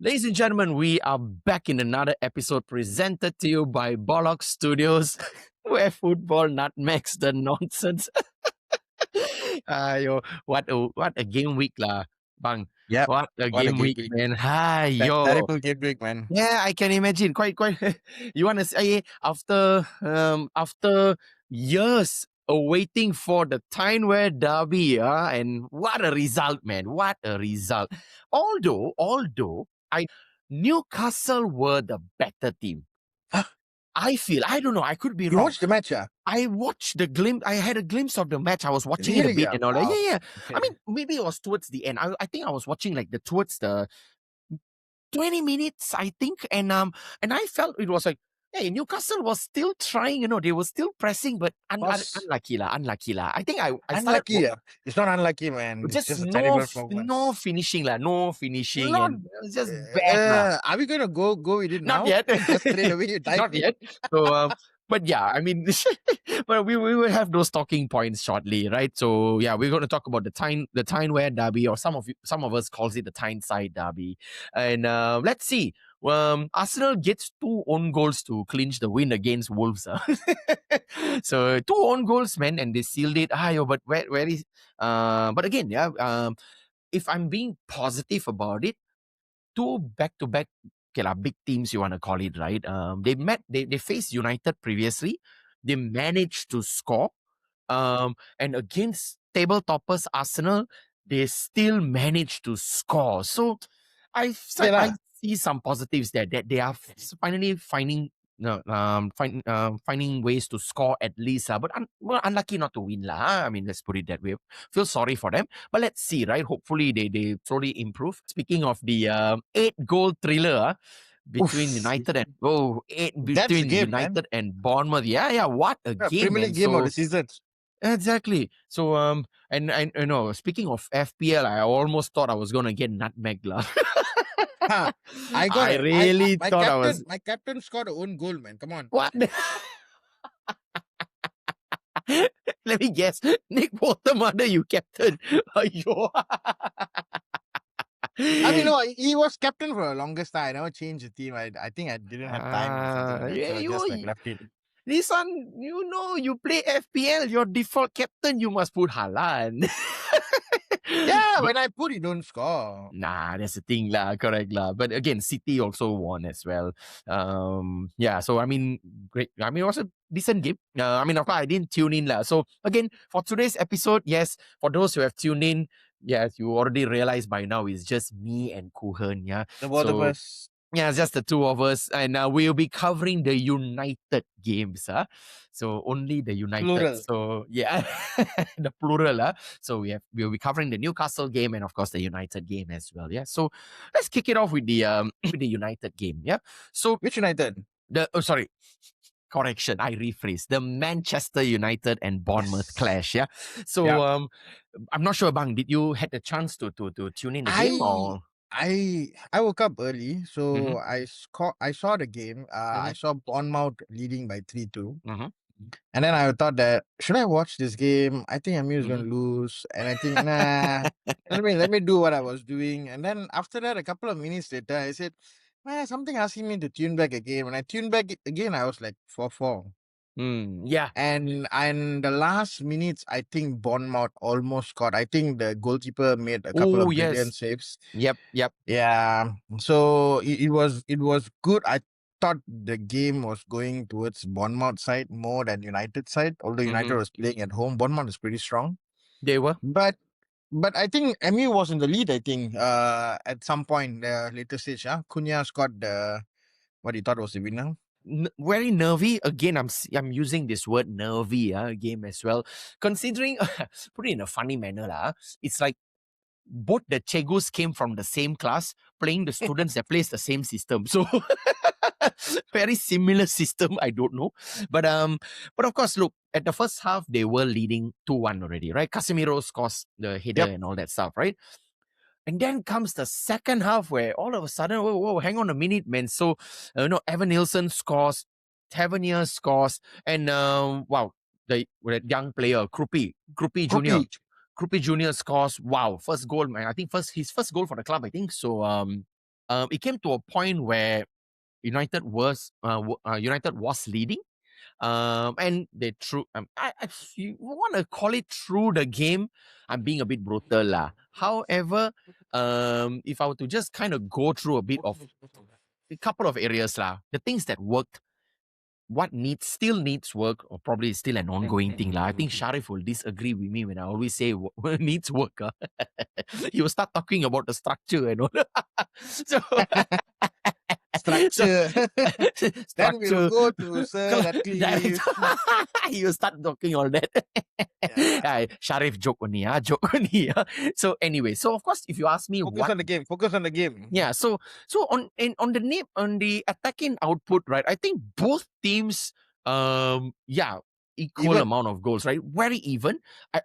Ladies and gentlemen, we are back in another episode presented to you by Bollock Studios, where football nutmegs the nonsense. Ayo, what a game week lah, bang. Yep. What a What a game game week, week. man. Hi, yo. Terrible game week, man. Yeah, I can imagine. Quite. You want to say after years awaiting for the Tyne-Wear Derby, and what a result, man! What a result. Although, Newcastle were the better team. I feel. I don't know. I could be You wrong. watched the match, I watched the glimpse. I had a glimpse of the match. I was watching it a Really? bit Yeah. and all that. Wow. Yeah. I Okay. mean, maybe it was towards the end. I think I was watching like towards the 20 minutes, I think. And I felt it was like, hey, Newcastle was still trying, they were still pressing, but Was unlucky lah. I think I started unlucky. Yeah. It's not unlucky, man. It's just just a terrible no performance. finishing lah, no finishing, Not. and it was just bad lah. Are we gonna go with it Not now? yet. Just straight away you dive Not in. yet. So, but yeah, I mean, but we will have those talking points shortly, right? So yeah, we're going to talk about the Tyne-Wear Derby, or some of us calls it the Tyneside Derby, and let's see. Arsenal gets 2 own goals to clinch the win against Wolves. So 2 own goals, man, and they sealed it. But where is? But again, yeah. If I'm being positive about it, 2 back-to-back, okay lah, big teams you want to call it, right? They faced United previously. They managed to score. And against table toppers Arsenal, they still managed to score. So Yeah, I lah. see some positives there, that they are finally finding ways to score at least. But unlucky not to win. I mean, let's put it that way. Feel sorry for them. But let's see, right? Hopefully they slowly improve. Speaking of the 8-goal thriller, between Oof. United and That's the between game, man. United and Bournemouth. Yeah, what a Yeah, game, Premier man. League game of So the season. exactly. So and speaking of FPL, I almost thought I was gonna get nutmeg lah. Huh. I got I it. really My thought I captain. was My captain scored a own goal, man. Come on. what. Let me guess. Nick Watermother, you captain. Aiyo. I mean, no, he was captain for the longest time. I never changed the team. I think I didn't have time or something like that. Yeah, So I just like left it. this one, you play FPL, your default captain, you must put Haaland. Yeah, But when I put, you don't score. nah, that's the thing lah, correct lah. But again, City also won as well. Yeah, so I mean, great. I mean, it was a decent game. I mean, of course, I didn't tune in lah. So again, for today's episode, yes, for those who have tuned in, yes, you already realized by now it's just me and Kuhan, yeah. The both of So us. yeah, it's just the two of us, and we'll be covering the United games, so only the United. Plural. So yeah, the plural, So we'll be covering the Newcastle game and of course the United game as well. Yeah. So let's kick it off with the with the United game. Yeah. So Which United? correction, I rephrase, the Manchester United and Bournemouth clash. Yeah. So Yeah. I'm not sure, Bang, did you had the chance to tune in the game or? I woke up early, so Mhm. I saw the game. I Mhm. saw Bournemouth leading by 3-2. Mhm. And then I thought that should I watch this game? I think MU is Mhm. gonna lose. And I think, nah, let me do what I was doing. And then after that, a couple of minutes later, I said, man, something asking me to tune back again. When I tuned back again, I was like 4-4. Yeah. And the last minutes, I think Bournemouth almost scored. I think the goalkeeper made a couple Oh of brilliant yes. saves. Yep. Yeah. So it was good. I thought the game was going towards Bournemouth side more than United side. Although United was playing at home, Bournemouth is pretty strong. They were. But I think MU was in the lead, I think, at some point later stage. Kunya scored what he thought was the winner. Very nervy. Again, I'm using this word nervy game as well. Considering, put it in a funny manner it's like both the Chegus came from the same class, playing the students that plays the same system. So very similar system. I don't know, but of course, look at the first half they were leading 2-1 already, right? Casemiro scores the header Yep. and all that stuff, right? And then comes the second half where all of a sudden, whoa, hang on a minute, man. So, Evan Nilsson scores, Tavernier scores, and wow, the young player, Krupi Jr. Groupie. Krupi Jr. scores, wow, first goal, man. I think his first goal for the club, I think. So, it came to a point where United was leading. And they threw. If you want to call it through the game, I'm being a bit brutal lah. However, if I were to just kind of go through a couple of areas lah, the things that worked, what still needs work, or probably is still an ongoing thing lah. I think Sharif will disagree with me when I always say needs work. He will start talking about the structure and all. so Structure. Then structure. we'll go to Sir Ratcliffe. You start talking all that. Yeah. Sharif joke only, joke only. So anyway, so of course, if you ask me Focus on the game. Focus on the game. yeah, so on the attacking output, right? I think both teams, equal Even. amount of goals, right? Very even. I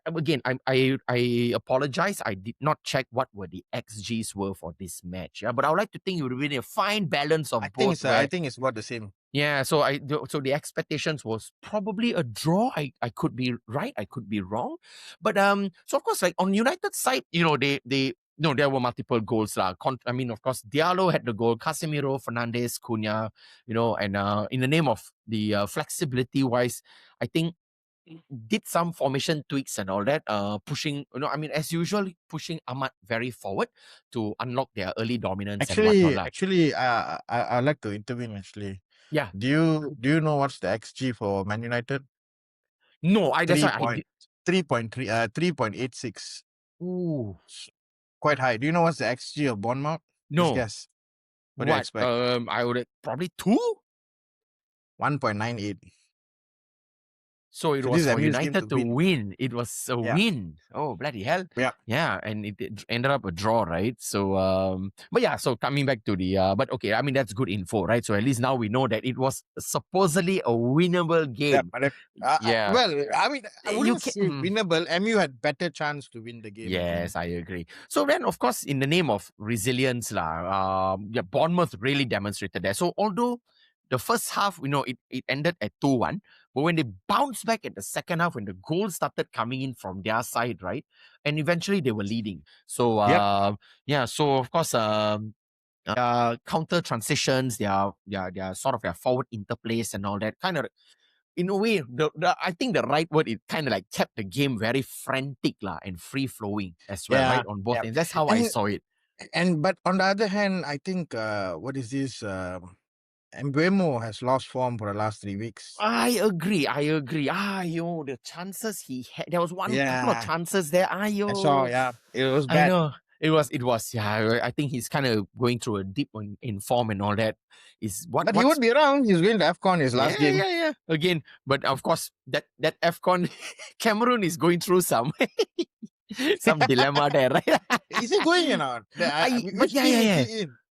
apologize. I did not check what were the XGs were for this match. Yeah, but I would like to think it would have been a fine balance of both. I think it's about the same. Yeah, so the expectations was probably a draw. I could be right, I could be wrong, but so of course, like on United side, there were multiple goals lah. I mean, of course, Diallo had the goal, Casemiro, Fernandes, Cunha, and in the name of the flexibility wise, I think did some formation tweaks and all that, pushing, as usual, pushing Ahmad very forward to unlock their early dominance and whatnot lah. I'd like to intervene actually. Yeah. Do you know what's the XG for Man United? No, that's why I did. 3.86. Ooh. Quite high. Do you know what's the XG of Bournemouth? No. Just guess. What do you expect? I would probably 2? 1.98. So it was for United to win. It was a win. Oh, bloody hell. Yeah. Yeah, and it ended up a draw, right? So, but yeah, so coming back to the, but okay, I mean, that's good info, right? So at least now we know that it was supposedly a winnable game. Yeah, I mean, I wouldn't say winnable. MU had better chance to win the game. Yes, I agree. So then, of course, in the name of resilience, Bournemouth really demonstrated that. So although the first half, it ended at 2-1. But when they bounced back at the second half, when the goals started coming in from their side, right? And eventually they were leading. So, so of course, counter transitions, their sort of their forward interplays and all that kind of, in a way, I think the right word is kind of like kept the game very frantic and free flowing as well, right? On both ends. That's how I saw it. But on the other hand, I think what is this? Mbeumo has lost form for the last 3 weeks. I agree. The chances he had, there was couple of chances there. I saw, it was bad. I know. It was, yeah. I think he's kind of going through a dip in form and all that. But he would be around. He's going to AFCON his last game. Yeah. Again, but of course, that AFCON, Cameroon is going through some dilemma there, right? Is he going or not?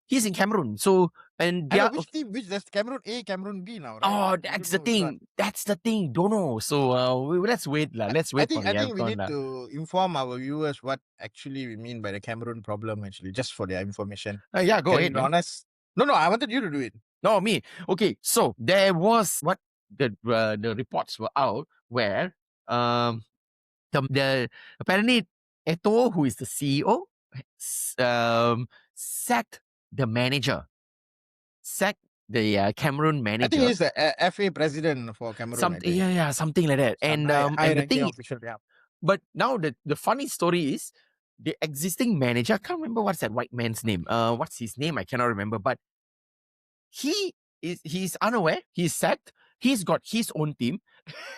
He's in Cameroon. So, and which team? There's Cameroon A, Cameroon B now, right? Oh, that's the thing. That's the thing. Don't know. So let's wait. Let's wait for the AFCON. I think we need to inform our viewers what actually we mean by the Cameroon problem, actually, just for their information. Go ahead. Be honest. No, I wanted you to do it. No, me. Okay, so there was what the reports were out where the apparently Eto'o, who is the CEO, sacked the manager. Sacked the Cameroon manager. I think he's the FA president for Cameroon. Something like that. And the thing official, but now the funny story is the existing manager, I can't remember what's that white man's name. What's his name? I cannot remember. But he's unaware. He's sacked. He's got his own team.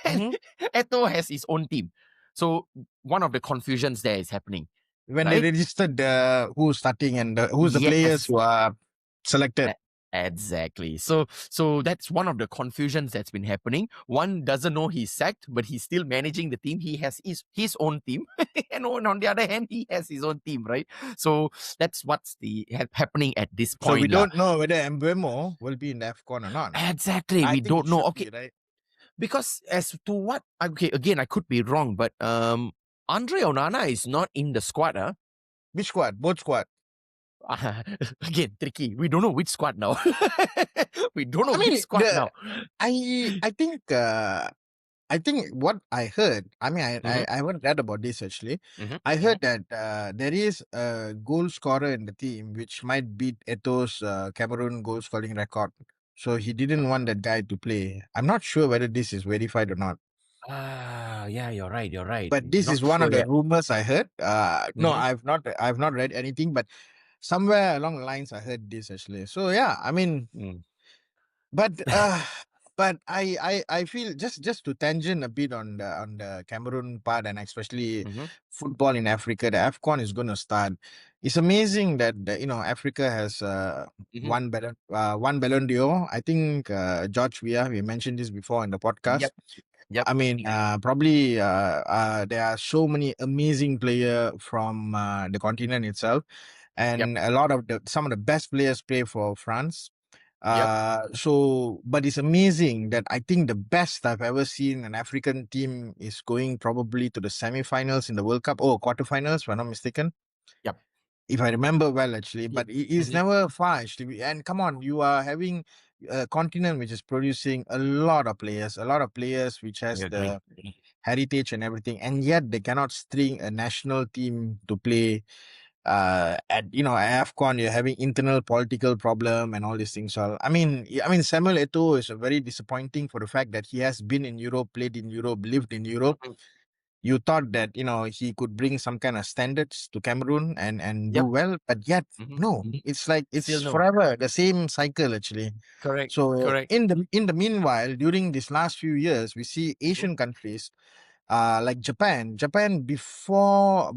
And Eto'o has his own team. So one of the confusions there is happening. When they registered who's starting and who's the players who are selected. Exactly. So that's one of the confusions that's been happening. One doesn't know he's sacked, but he's still managing the team. He has his own team. And on the other hand, he has his own team, right? So that's what's happening at this point. So we don't know whether Mbeumo will be in the AFCON or not. Exactly. We don't know. Okay. Right? Because as to what, again, I could be wrong, but Andre Onana is not in the squad. Which squad? Both squad. Again, tricky. We don't know which squad now. We don't know which squad now. I think I think what I heard, I mean, Mm-hmm. I haven't read about this actually. Mm-hmm. I Mm-hmm. heard that there is a goal scorer in the team which might beat Eto's Cameroon goal scoring record. So he didn't want that guy to play. I'm not sure whether this is verified or not. Yeah, you're right. You're right. But this is Not one sure of the yet. rumors I heard. No, Mm-hmm. I've not read anything, but somewhere along the lines I heard this actually. So yeah, I mean, Mm. but I feel just to tangent a bit on the Cameroon part and especially Mm-hmm. football in Africa, the AFCON is going to start. It's amazing that Africa has Mm-hmm. one Ballon d'Or. I think George Weah, we mentioned this before in the podcast. Yep. Yep. I mean, probably there are so many amazing players from the continent itself, Yep. and a lot of some of the best players play for France. Yep. But it's amazing that I think the best I've ever seen an African team is going probably to the semifinals in the World Cup. Oh, quarterfinals, if I'm not mistaken. Yep. If I remember well, actually, Yep. but it is Mm-hmm. never far, actually. And come on, you are having a continent which is producing a lot of players which I has agree. the heritage and everything, and yet they cannot string a national team to play at AFCON. You're having internal political problem and all these things. So I mean Samuel Eto'o is a very disappointing for the fact that he has been in Europe, played in Europe, lived in Europe. Mhm. You thought that he could bring some kind of standards to Cameroon and do Yep. well, but yet Mm-hmm. no, Mm-hmm. it's like Still it's no. forever the same cycle actually. Correct. So Correct. in the meanwhile, during these last few years, we see Mm-hmm. Asian countries like Japan before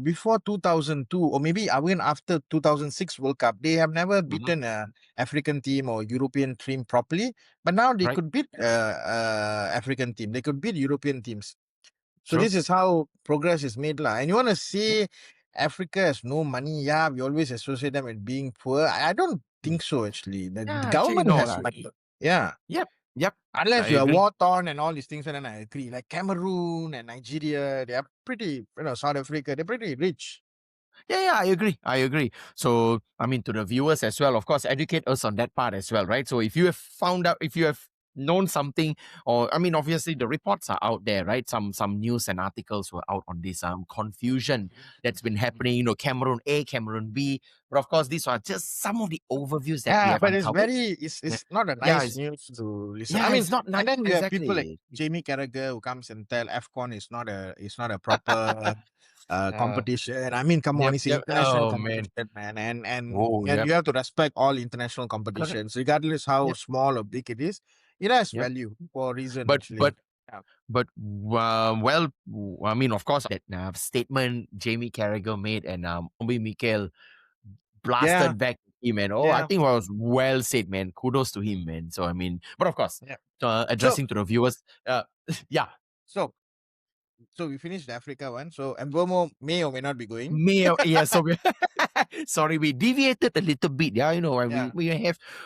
2002 or maybe even after 2006 World Cup, they have never Mm-hmm. beaten a African team or European team properly. But now they Right. could beat African team. They could beat European teams. So True. this is how progress is made, lah. And you want to say Africa has no money? Yeah, we always associate them with being poor. I don't Mm. think so. Actually, the Yeah. Actually, government no has lah. money. Yeah. Yep. Yep. I Unless you are agree. war torn and all these things, and then I agree. Like Cameroon and Nigeria, they are pretty, South Africa, they're pretty rich. Yeah, I agree. I agree. So, I mean, to the viewers as well, of course, educate us on that part as well, right? So, if you have found out, if you have known something, or I mean, obviously the reports are out there, right? Some news and articles were out on this confusion that's been happening. Cameroon A, Cameroon B, but of course, these are just some of the overviews that we Yeah, have but it's uncovered. very, Yeah, it's not a yeah, nice news to listen. I yeah, mean, it's not nice. and then you have people like Exactly. Jamie Carragher who comes and tell AFCON is not a proper uh, competition. I mean, come on, yep, it's an yep. international Oh man. competition, man, Oh, and yep. you have to respect all international Correct. competitions, regardless how Yep. small or big it is. It has Yep. value for a reason, But actually. but But well, I mean, of course, that statement Jamie Carragher made and Obi Mikel Yeah, blasted back at him, and I yeah, think it was well said, man. Kudos to him, man. So I mean, but of course, yeah. So, addressing to the viewers, yeah, so, so we finished the Africa one. So Mbomo may or may not be going. me, yeah. So sorry, we deviated a little bit. Yeah, when Yeah.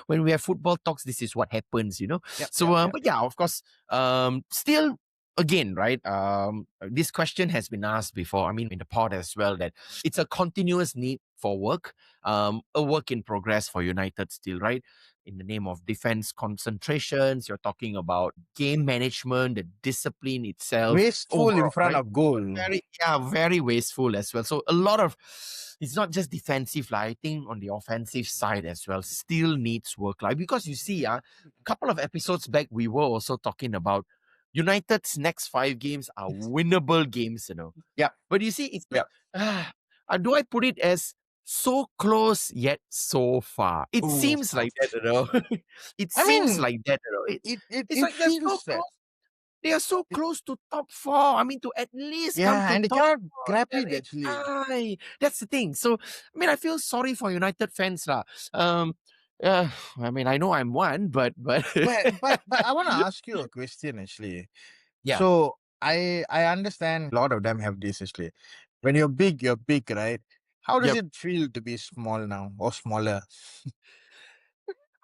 when we have football talks, this is what happens. Yep. So, Yep. Yep. but yeah, of course, still. Again, right? This question has been asked before. I mean, in the pod as well, that it's a continuous need for work, a work in progress for United still, right? In the name of defense concentrations, you're talking about game management, the discipline itself, Wasteful in overall, front right? of goal. Very wasteful as well. So a lot of it's not just defensive, like I think on the offensive side as well, still needs work. Like because you see, a couple of episodes back, we were also talking about United's next 5 games are winnable games. Yep. But you see, it's like, Yep. do I put it as so close yet so far? It Ooh. seems like that. It I seems mean, like that. It's it like they're so feels that. close. They are so It, close to top 4. I mean, to at least come yeah, to and they top cannot 4. grab That it is, actually. that's the thing. So, I mean, I feel sorry for United fans lah. Um, I mean, I know I'm one, but But I want to ask you a question actually. yeah, So I understand a lot of them have this actually. When you're big, right? How does yep. it feel to be small now or smaller?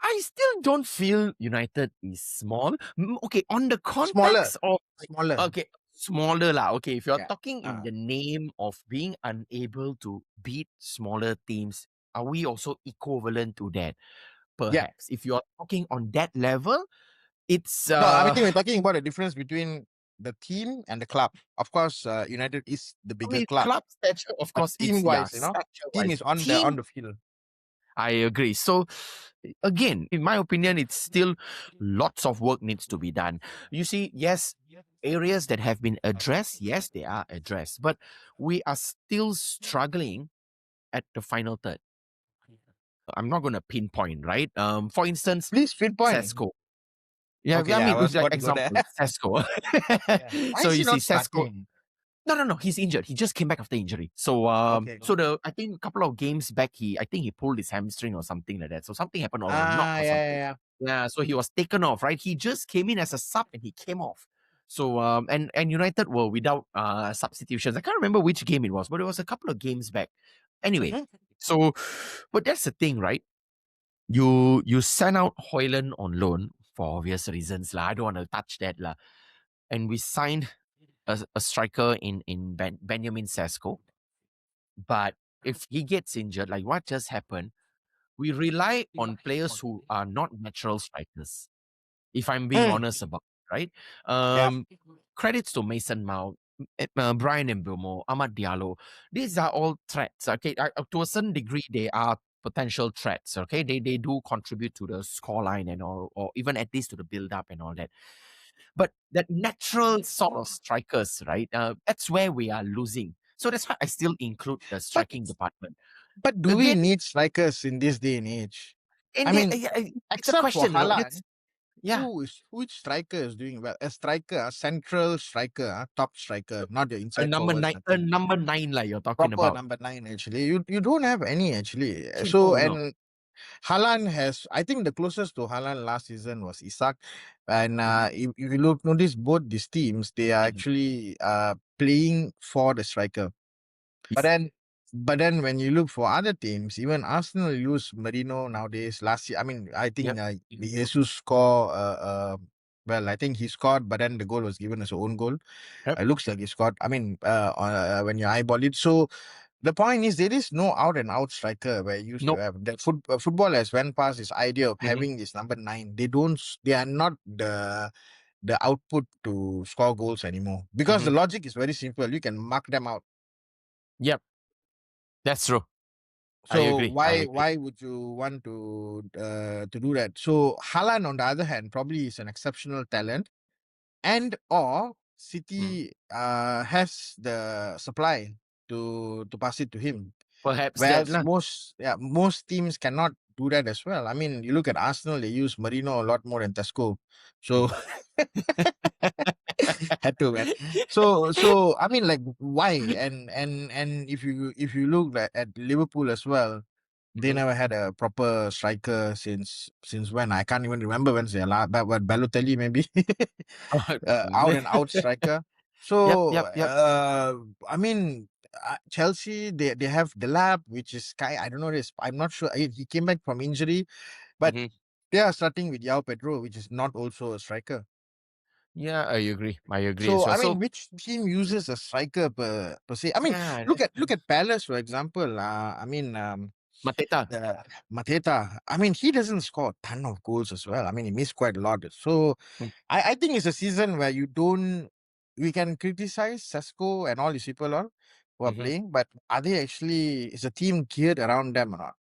I still don't feel United is small. Okay, on the Smaller, context of smaller. okay, smaller lah. Okay, if you're Yeah. talking in the name of being unable to beat smaller teams, are we also equivalent to that? Yeah. Perhaps. If you're talking on that level, it's No, I think we're talking about the difference between the team and the club. Of course, United is the I bigger mean, club, club stature, of but course, team it's yeah, wise, team stature-wise. is on the Team, field. I agree. So, again, in my opinion, it's still lots of work needs to be done. You see, yes, areas that have been addressed, yes, they are addressed, but we are still struggling at the final third. I'm not going to pinpoint, right? For instance, Please pinpoint. Sesko. Yeah, Okay, I yeah, I mean, was like about to go there. example, Sesko. Yeah. Why So is you he see, not Sesko. starting? No, he's injured. He just came back after injury. So, Okay. I think a couple of games back, I think he pulled his hamstring or something like that. So something happened, or a knock Ah, or yeah, something. yeah, Yeah, so he was taken off, right? He just came in as a sub and he came off. So, and United were without substitutions. I can't remember which game it was, but it was a couple of games back. yeah. Anyway, so, but that's the thing, right? You send out Hoyland on loan for obvious reasons, lah. I don't want to touch that, lah. And we signed a striker in Benjamin Sesko. But if he gets injured, like what just happened, we rely on players who are not natural strikers. If I'm being Mm, honest about it, right? yeah. Credits to Mason Mount, Brian Mbomo, Ahmad Diallo. These are all threats. Okay, to a certain degree, they are potential threats. Okay, they do contribute to the scoreline and all, or even at least to the build up and all that. But that natural sort of strikers, right? That's where we are losing. So that's why I still include the But striking department. do we Again, need strikers in this day and age? I in the, mean, it's a except for question, Haaland, It's yeah, which striker is doing well? A striker, a central striker, top striker, not your inside forwards, a nothing. number nine, like you're talking Proper about. number nine, actually. You don't have any, actually. So, No. and Haaland has, I think the closest to Haaland last season was Isak. And if you notice both these teams, they are Mhm. actually playing for the striker. But Yes. then, when you look for other teams, even Arsenal use Marino nowadays. Last year, I mean, I think Yep. Jesus score. Well, I think he scored, but then the goal was given as a own goal. Yep. It looks like he scored. I mean, when you eyeball it, so the point is there is no out and out striker where you used to Nope. have. The football has went past this idea of Mhm. having this number nine. They don't. They are not the output to score goals anymore because the Mhm. logic is very simple. You can mark them out. Yep. That's true. I So agree. I agree. why would you want to do that? So Haaland, on the other hand, probably is an exceptional talent, and or Mm. City has the supply to pass it to him. Perhaps that Whereas lah. most teams cannot do that as well. I mean, you look at Arsenal; they use Marino a lot more than Tesco. So Mm. had to, man. So I mean, like, why? And if you look at Liverpool as well, they Mhm. never had a proper striker since when? I can't even remember when's their last. But Balotelli maybe out and out striker. Yep. So Yep. Yep. I mean, Chelsea, they have the lab, which is Sky. I don't know this. I'm not sure. He came back from injury, but Mhm. they are starting with Yao Pedro, which is not also a striker. Yeah, I agree. I agree as So well. I So mean, which team uses a striker per se? I mean, yeah, look at Palace, for example. I mean, Mateta. Mateta. I mean, he doesn't score a ton of goals as well. I mean, he missed quite a lot. So Mm. I think it's a season where you don't. We can criticize Sesko and all these people on who are Mhm. playing, but are they actually? Is a team geared around them or not?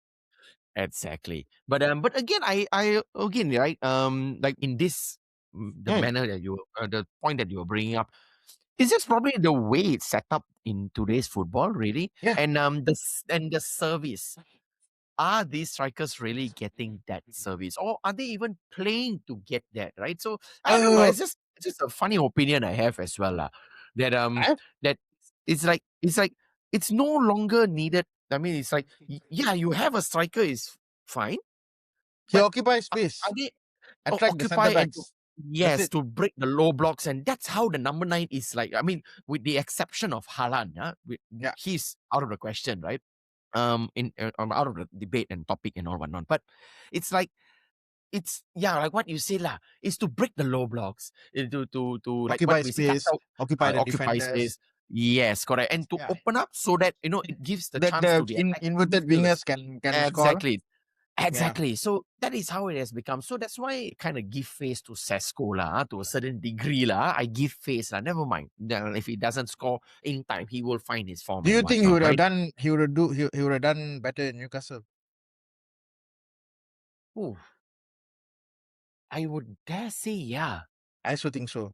Exactly. But again, I again, right, like in this, the Hmm. manner that the point that you were bringing up, it's just probably the way it's set up in today's football, really, Yeah. and the service. Are these strikers really getting that service, or are they even playing to get that? Right. So I don't know. Uh, It's just a funny opinion I have as well, lah. That I, that it's like it's no longer needed. I mean, it's like yeah, you have a striker is fine, he but occupies are space, they attract the center occupy and backs. That's yes, it. to break the low blocks, and that's how the number nine is like. I mean, with the exception of Haaland, Yeah. he's out of the question, right? Out of the debate and topic and all whatnot. But it's like it's yeah, like what you say lah, is to break the low blocks, to like what Occupy we say, space, occupy the occupy defenders. space. Yes, correct, and to Yeah. open up so that it gives the That chance the to the attacking inverted midfielders. wingers can score. Exactly. Yeah. Exactly. So that is how it has become. So that's why I kind of give face to Sesko lah, to a certain degree lah. I give face lah. Never mind. Then if he doesn't score in time, he will find his form Do and you think he whatnot, would have right? done? He would have done better in Newcastle? Ooh, I would dare say, yeah. I also think so.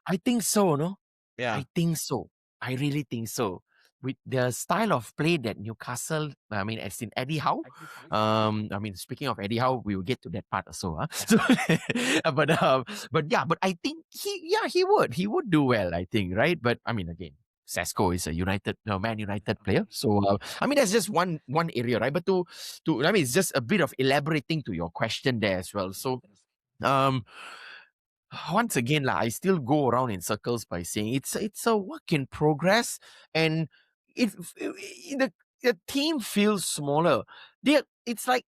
I think so, no? Yeah. I think so. I really think so. With the style of play that Newcastle, I mean, as in Eddie Howe. I mean, speaking of Eddie Howe, we will get to that part also. Huh? So, but yeah, but I think he would do well. I think, right? But I mean, again, Sesko is a Man United player. So I mean, that's just one area, right? But I mean, it's just a bit of elaborating to your question there as well. So um once again, I still go around in circles by saying it's a work in progress, and the team feels smaller. It's like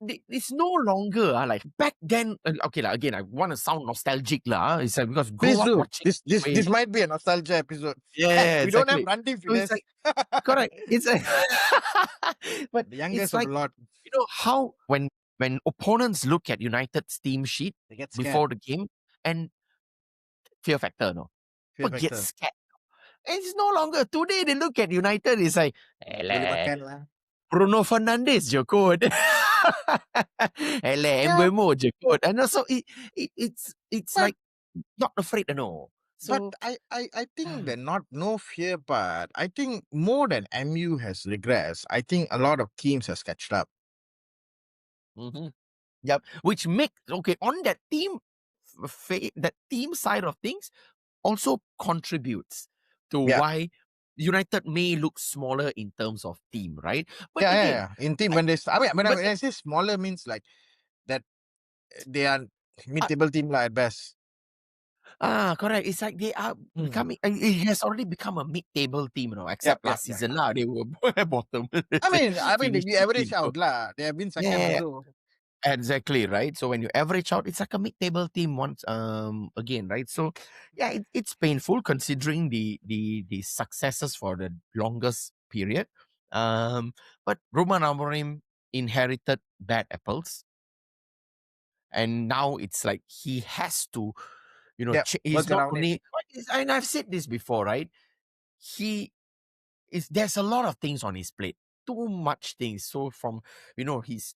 it's no longer like back then. Okay, again, I want to sound nostalgic it's like because Please grow up do. watching This way. might be a nostalgia episode. Yeah, We don't have exactly. Randy So it's Finesse. like correct. It's like, but The it's youngest of like the lot. how when opponents look at United's team sheet They get scared. before the game and fear factor, no. Fear But get factor. scared. It's no longer. Today they look at United, it's like, Boleh Eleh, makan lah. Bruno Fernandes je kot. Eleh, Yeah, Mbeumo je kot. And also, it's but like, not afraid to know. but So, I think that not no fear, but I think more than MU has regressed. I think a lot of teams has catched up. mhm. Yep. Which make, okay, on that that team side of things, also contributes to Yeah. why United may look smaller in terms of team, right? But Yeah, yeah, again, yeah. In team I, when they I mean but when I say smaller means like that they are mid-table team lah at best. correct. It's like they are Hmm. becoming. It has already become a mid-table team, Yep, except yep, last yep. season lah. They were bottom, I mean, finished the average 15th. So out lah. They have been second yeah, also. exactly right. So when you average out, it's like a mid-table team once again, right? So yeah, it's painful considering the successes for the longest period. But Roman Amorim inherited bad apples, and now it's like he has to, Yep. he's Work not around it. only, and I've said this before, right? He there's a lot of things on his plate, too much things. So from he's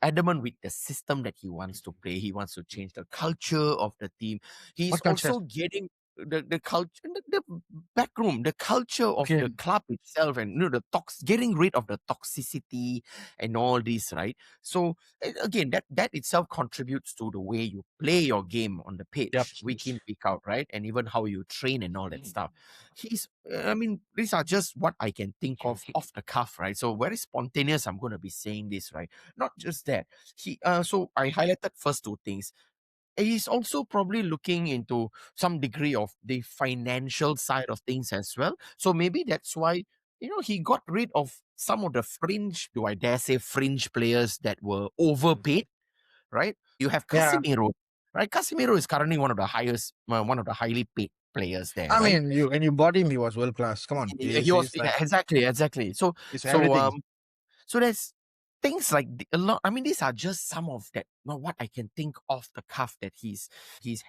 adamant with the system that he wants to play. He wants to change the culture of the team. He's What culture? also getting the culture, the back room, the culture of Okay. the club itself, and getting rid of the toxicity and all this, right? So again, that itself contributes to the way you play your game on the Yep. pitch, week in, week out, right? And even how you train and all that stuff. I mean, these are just what I can think of off the cuff, right? So very spontaneous, I'm going to be saying this, right? Not just that. So I highlighted first two things. He's also probably looking into some degree of the financial side of things as well. So maybe that's why, he got rid of some of the fringe, do I dare say fringe players that were overpaid, right? You have Yeah. Casemiro, right? Casemiro is currently one of the highly paid players there, I right? mean, you bought him. He was world class. Come on. He was, He's like exactly. So it's so everything. um so there's things like a lot. I mean, these are just some of that. What I can think off the cuff that he's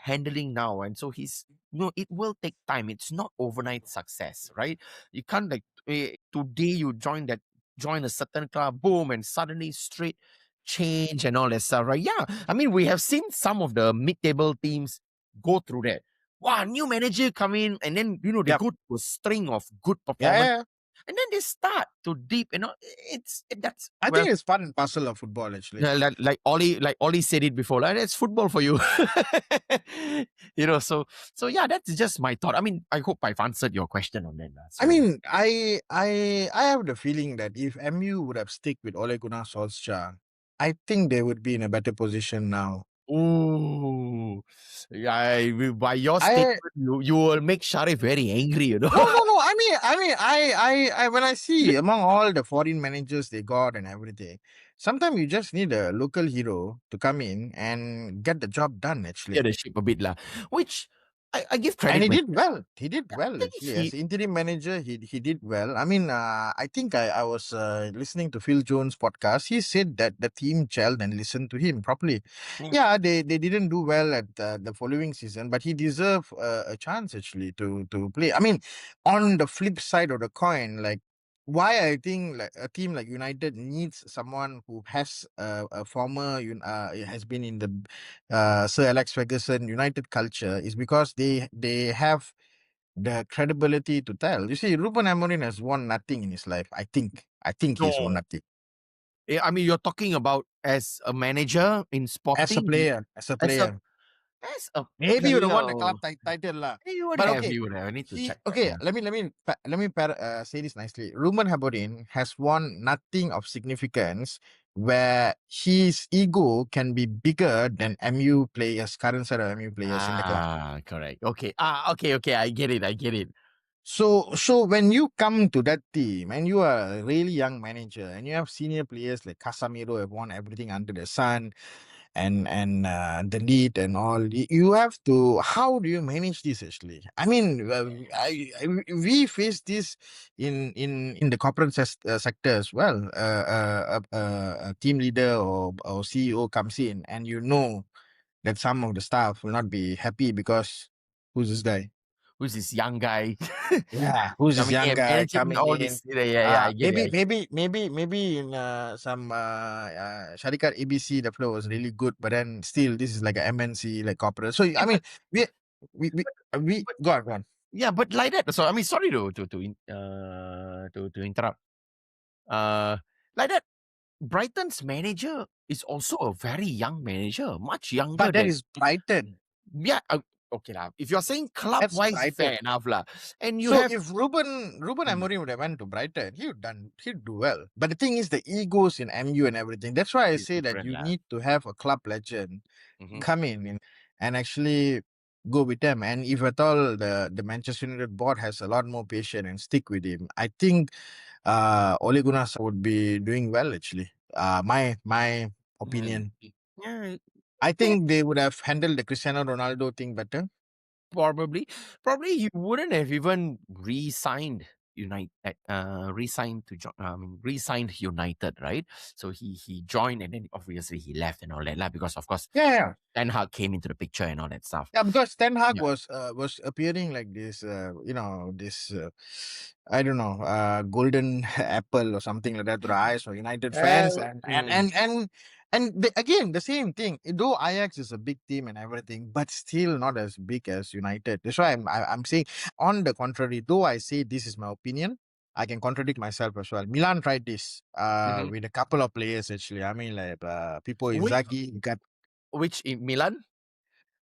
handling now, and so it will take time. It's not overnight success, right? You can't like today you join a certain club, boom, and suddenly straight change and all that stuff, right? Yeah, I mean, we have seen some of the mid-table teams go through that. Wow, new manager come in, and then they Yep. go to a string of good Yeah, performance, yeah, yeah. and then they start to deep. That's I well, think it's part and parcel of football actually. like Ollie said it before. Like, that's football for you. So yeah, that's just my thought. I mean, I hope I've answered your question on that. I So mean, I have the feeling that if MU would have stick with Ole Gunnar Solskjaer, I think they would be in a better position now. ooh, yeah, by your I statement, you will make Sharif very angry, no. I when I see among all the foreign managers they got and everything, sometimes you just need a local hero to come in and get the job done. Steer Actually, the ship a bit lah. Which I give And credit he when did well. He did I well think actually as he interim manager. He did well. I mean, I think I was listening to Phil Jones' podcast. He said that the team gelled and listened to him properly. mm, Yeah, they didn't do well at the following season, but he deserved a chance actually to play. I mean, on the flip side of the coin, like why I think like a team like United needs someone who has a former has been in the Sir Alex Ferguson United culture is because they have the credibility to tell. You see, Ruben Amorim has won nothing in his life. I think he's won no. nothing I mean, you're talking about as a manager in as a Sporting, player. As a as a player, as a maybe you would have won the player. club title lah. You would But have, okay, you would have. I need to he check that. okay. Yeah, Let me say this nicely. Ruben Amorim has won nothing of significance where his ego can be bigger than MU players, current set of MU players in the club. correct. Okay. Okay. I get it. I get it. So when you come to that team and you are a really young manager and you have senior players like Casemiro have won everything under the sun and the lead and all, you have to. How do you manage this actually? I mean, we face this in the corporate sector as well. A team leader or CEO comes in and you know that some of the staff will not be happy because who's this guy? Who's this young guy Yeah, who's this coming young in, guy managing coming all in? this? Yeah. I get it. Maybe in some Sharikat ABC the flow was really good, but then still this is like a MNC like corporate. So Yeah, I mean we we we, we but go on. yeah, but like that. So I mean, sorry to interrupt. Like that. Brighton's manager is also a very young manager, much younger But that than is Brighton. yeah. Okay lah. If you're saying club That's wise, fair Brighton. enough lah. And you So have if Ruben mm, Amorim would have went to Brighton, he'd do well. But the thing is the egos in MU and everything. That's why I is say that different you lah. need to have a club legend Mhm. come in and actually go with them. And if at all the Manchester United board has a lot more patience and stick with him, I think Ole Gunnar Solskjaer would be doing well actually. My Mm. opinion. Yeah, I okay. think they would have handled the Cristiano Ronaldo thing better. Probably you wouldn't have even re-signed United, re-signed United, right? So he joined and then obviously he left and all that lah, because of course Yeah, yeah. Ten Hag came into the picture and all that stuff. Yeah, because Ten Hag Yeah. was appearing like this, this I don't know, golden apple or something like that to the eyes of United fans, Well, and again the same thing. Though Ajax is a big team and everything, but still not as big as United. That's why I'm saying. On the contrary, though I say this is my opinion, I can contradict myself as well. Milan tried this mhm. with a couple of players actually. I mean, like Pippo Which Inzaghi got which in Milan?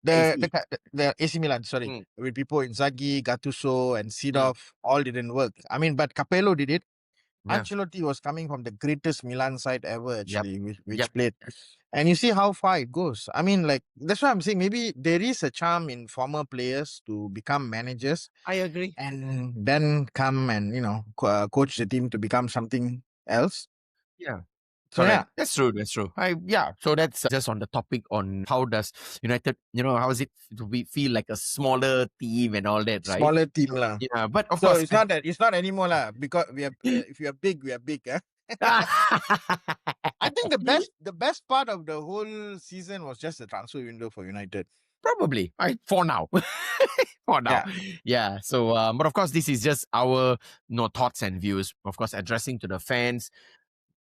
the AC. the ca- the AC Milan, sorry, Mm, with people Inzaghi, Gattuso, and mm, Seedorf, all didn't work. I mean, but Capello did it. yeah. Ancelotti was coming from the greatest Milan side ever, Yep. actually, which Yep. played. And you see how far it goes. I mean, like that's why I'm saying maybe there is a charm in former players to become managers I agree. and then come and coach the team to become something else. Yeah. So Correct. yeah, That's true. That's true. Yeah. So that's just on the topic on how does United, how is it to feel like a smaller team and all that, right? smaller team lah. Yeah. But of So course, it's not anymore lah because we are if we are big, we are big. Eh? I think the best part of the whole season was just the transfer window for United. probably for now. For now. Yeah. Yeah. So, but of course, this is just our thoughts and views. Of course, addressing to the fans.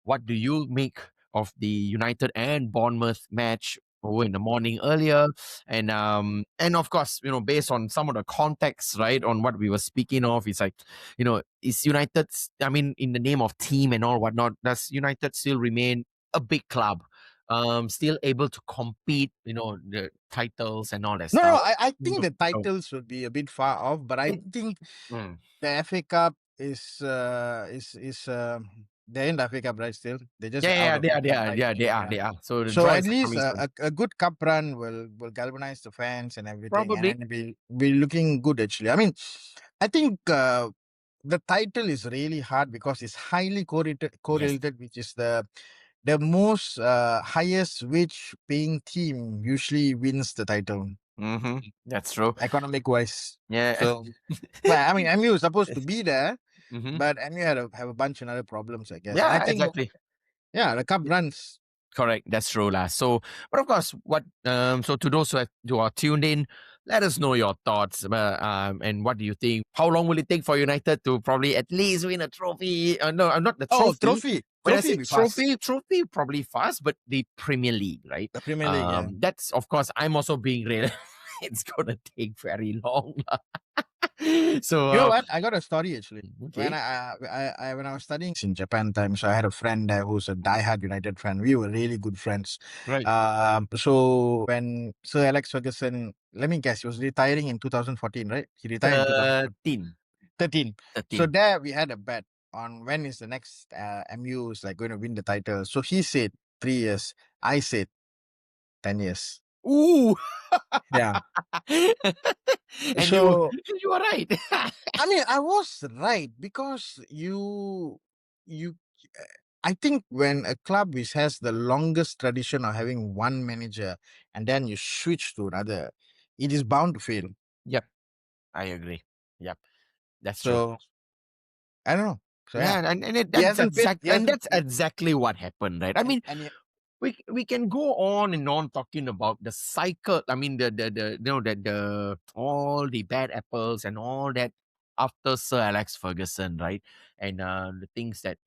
What do you make of the United and Bournemouth match over in the morning earlier? And of course, based on some of the context, right, on what we were speaking of, it's like, is United, I mean, in the name of team and all whatnot, does United still remain a big club? Still able to compete, the titles and all that No, stuff. I think the So, titles would be a bit far off, but I it- think mm. the FA Cup is they're in the FA Cup right still. They're just out Yeah, of they the are, they cup are, right. yeah, they are, Yeah. they are. So the So draw at is least coming soon. a good cup run will galvanize the fans and everything, and Probably. then be looking good actually. I mean, I think the title is really hard because it's highly Yes. correlated, which is the most highest wage paying team usually wins the title. That's true. economic wise. Yeah. So, well, I mean, MU is supposed to be there, hmm but MU have a bunch of other problems, I guess. And I Yeah, think, exactly. yeah, the cup runs. Correct. That's true, lah. So, but of course, what so to those who are tuned in, let us know your thoughts and what do you think? How long will it take for United to probably at least win a trophy? No, not the Oh, trophy. trophy. When I Trophy say be fast. trophy probably fast, but the Premier League, right? The Premier League, yeah. That's of course I'm also being real. It's gonna take very long. So You know what? I got a story actually. When okay, when I was studying in Japan time, so I had a friend there who's a diehard United fan. We were really good friends. right. So when Sir Alex Ferguson, let me guess, he was retiring in 2014, right? He retired in 13. 2013. So 13. there we had a bet on when is the next MU is like going to win the title. So he said 3 years. I said 10 years. Ooh. Yeah. And So you are right. I mean, I was right because you I think when a club which has the longest tradition of having one manager and then you switch to another, it is bound to fail. Yep, I agree. Yep, that's true. So I don't know. So yeah, Yeah, he hasn't paid. He hasn't. that's exactly what happened, right? I mean, And he, we can go on and on talking about the cycle. I mean, the you know that the all the bad apples and all that after Sir Alex Ferguson, right? And the things that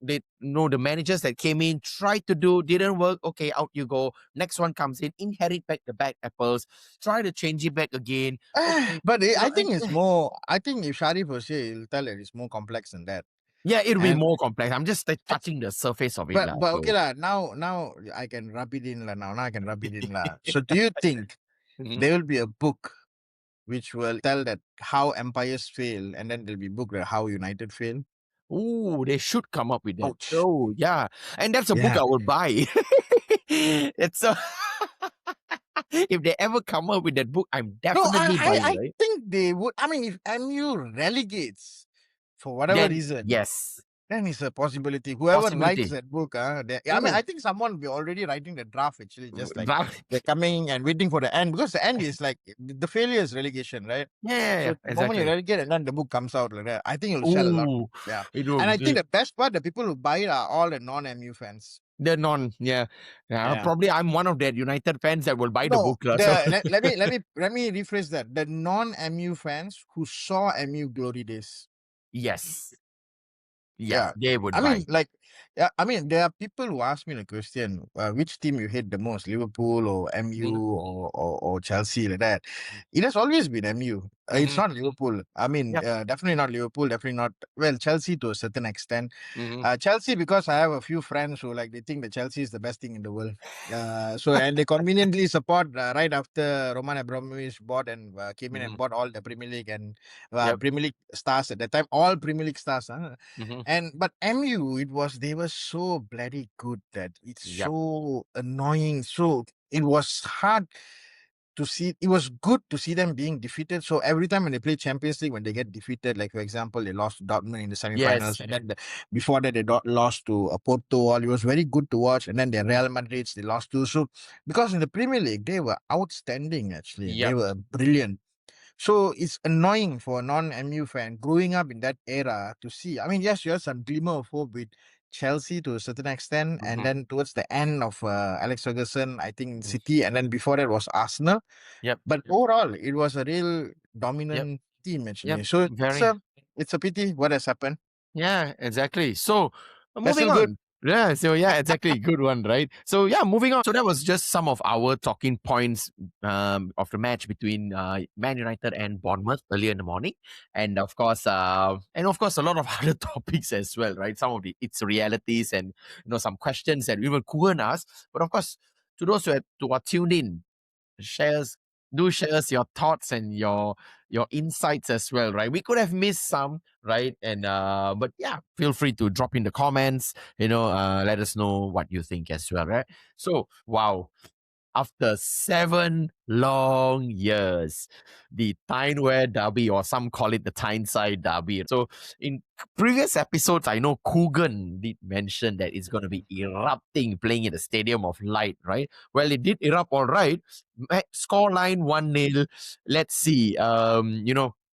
they the managers that came in tried to do didn't work. Okay, out you go. Next one comes in, inherit back the bad apples, try to change it back again. Okay, but I and think it's more. I think if Sharif was here, he'll tell it it's more complex than that. yeah, it'll be And more complex. I'm just like, touching the surface of it, lah. but okay So. lah. Now I can rub it in lah. Now I can rub it in lah. So do you think Mhm. there will be a book which will tell that how empires fail, and then there'll be book that how United fail? Ooh, they should come up with that. Ouch. Oh, yeah. And that's a book Yeah. I would buy. It's a if they ever come up with that book, I'm No, definitely buying, I right? think they would. I mean, if MU relegates for whatever Then reason, yes, then it's a possibility. Whoever writes possibility. that book, I mean, Ooh, I think someone will be already writing the draft. Actually, just like that- they're coming and waiting for the end because the end is like the failure is relegation, right? yeah, So the moment you exactly. relegate and then the book comes out like that, I think it'll sell a lot. Ooh, Yeah, it and will. I think the best part, the people who buy it are all the non-MU fans. The non, yeah, yeah. Yeah. Probably I'm one of that United fans that will buy the No, book, lah. So let me rephrase that. The non-MU fans who saw MU glory days. yes, yes, Yeah. they would I buy. mean, like, yeah, I mean, there are people who ask me the question, which team you hate the most, Liverpool or MU Mhm, or Chelsea, like that. It has always been MU. It's mhm, not Liverpool. I mean, Yep. definitely not Liverpool, definitely not, well, Chelsea to a certain extent. mhm, Chelsea, because I have a few friends who like, they think that Chelsea is the best thing in the world. And they conveniently support right after Roman Abramovich bought and came in and mhm, bought all the Premier League and Yep. Premier League stars at that time, all Premier League stars. mhm, And but MU, they were so bloody good that it's Yep. so annoying. So it was hard to see. It was good to see them being defeated. So every time when they play Champions League, when they get defeated, like for example, they lost to Dortmund in the semifinals, Yes. and then before that they lost to Porto. It was very good to watch. And then the Real Madrid they lost to. So because in the Premier League they were outstanding. Actually, they Yep. were brilliant. So it's annoying for a non-MU fan growing up in that era to see. I mean, yes, you have some glimmer of hope with Chelsea to a certain extent, and Mhm, then towards the end of Alex Ferguson, I think mm, City, and then before that was Arsenal. Yep. But overall, it was a real Yep. dominant team Yep. actually. So Very. it's a pity what has happened. Yeah, exactly. So That's moving still good. on. Yeah, so yeah, exactly. Good one, right? So yeah, moving on. So that was just some of our talking points of the match between Man United and Bournemouth earlier in the morning. And of course a lot of other topics as well, right? Some of its realities and some questions that even Kuhan asked. But of course, to those who are tuned in, shares share us your thoughts and your insights as well, right? We could have missed some, right? And but yeah, feel free to drop in the comments, let us know what you think as well, right? So wow, after 7 long years. The Tyne-Wear Derby, or some call it the Tyneside Derby. So in previous episodes, I know Kuhan did mention that it's going to be erupting, playing in the Stadium of Light, right? Well, it did erupt all right. Scoreline 1-0. Let's see.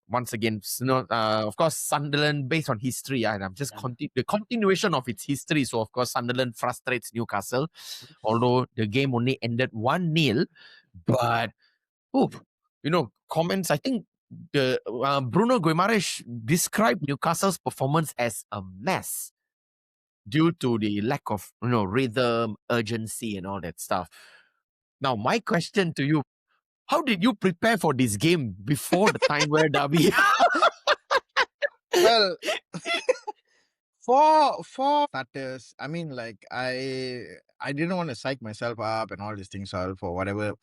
Once again, of course, Sunderland, based on history, and I'm just the continuation of its history. So, of course, Sunderland frustrates Newcastle, although the game only ended 1-0. But, comments, I think the Bruno Guimaraes described Newcastle's performance as a mess due to the lack of, rhythm, urgency, and all that stuff. Now, my question to you, how did you prepare for this game before the Tyne-Wear Derby? Well, for starters, I mean, like I didn't want to psych myself up and all these things all for whatever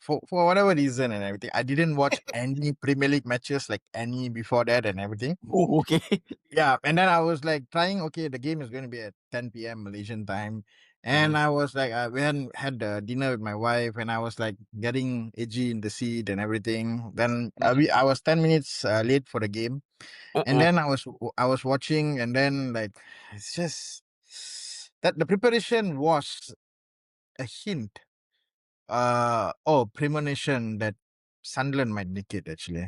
reason and everything. I didn't watch any Premier League matches, like any before that and everything. Oh, okay. Yeah, and then I was like trying. Okay, the game is going to be at 10 p.m. Malaysian time, and I was like, I went had dinner with my wife, and I was like getting edgy in the seat and everything. Then I was 10 minutes late for the game, and Uh-oh. then I was watching, and then like it's just that the preparation was a hint, premonition that Sunderland might nick it actually,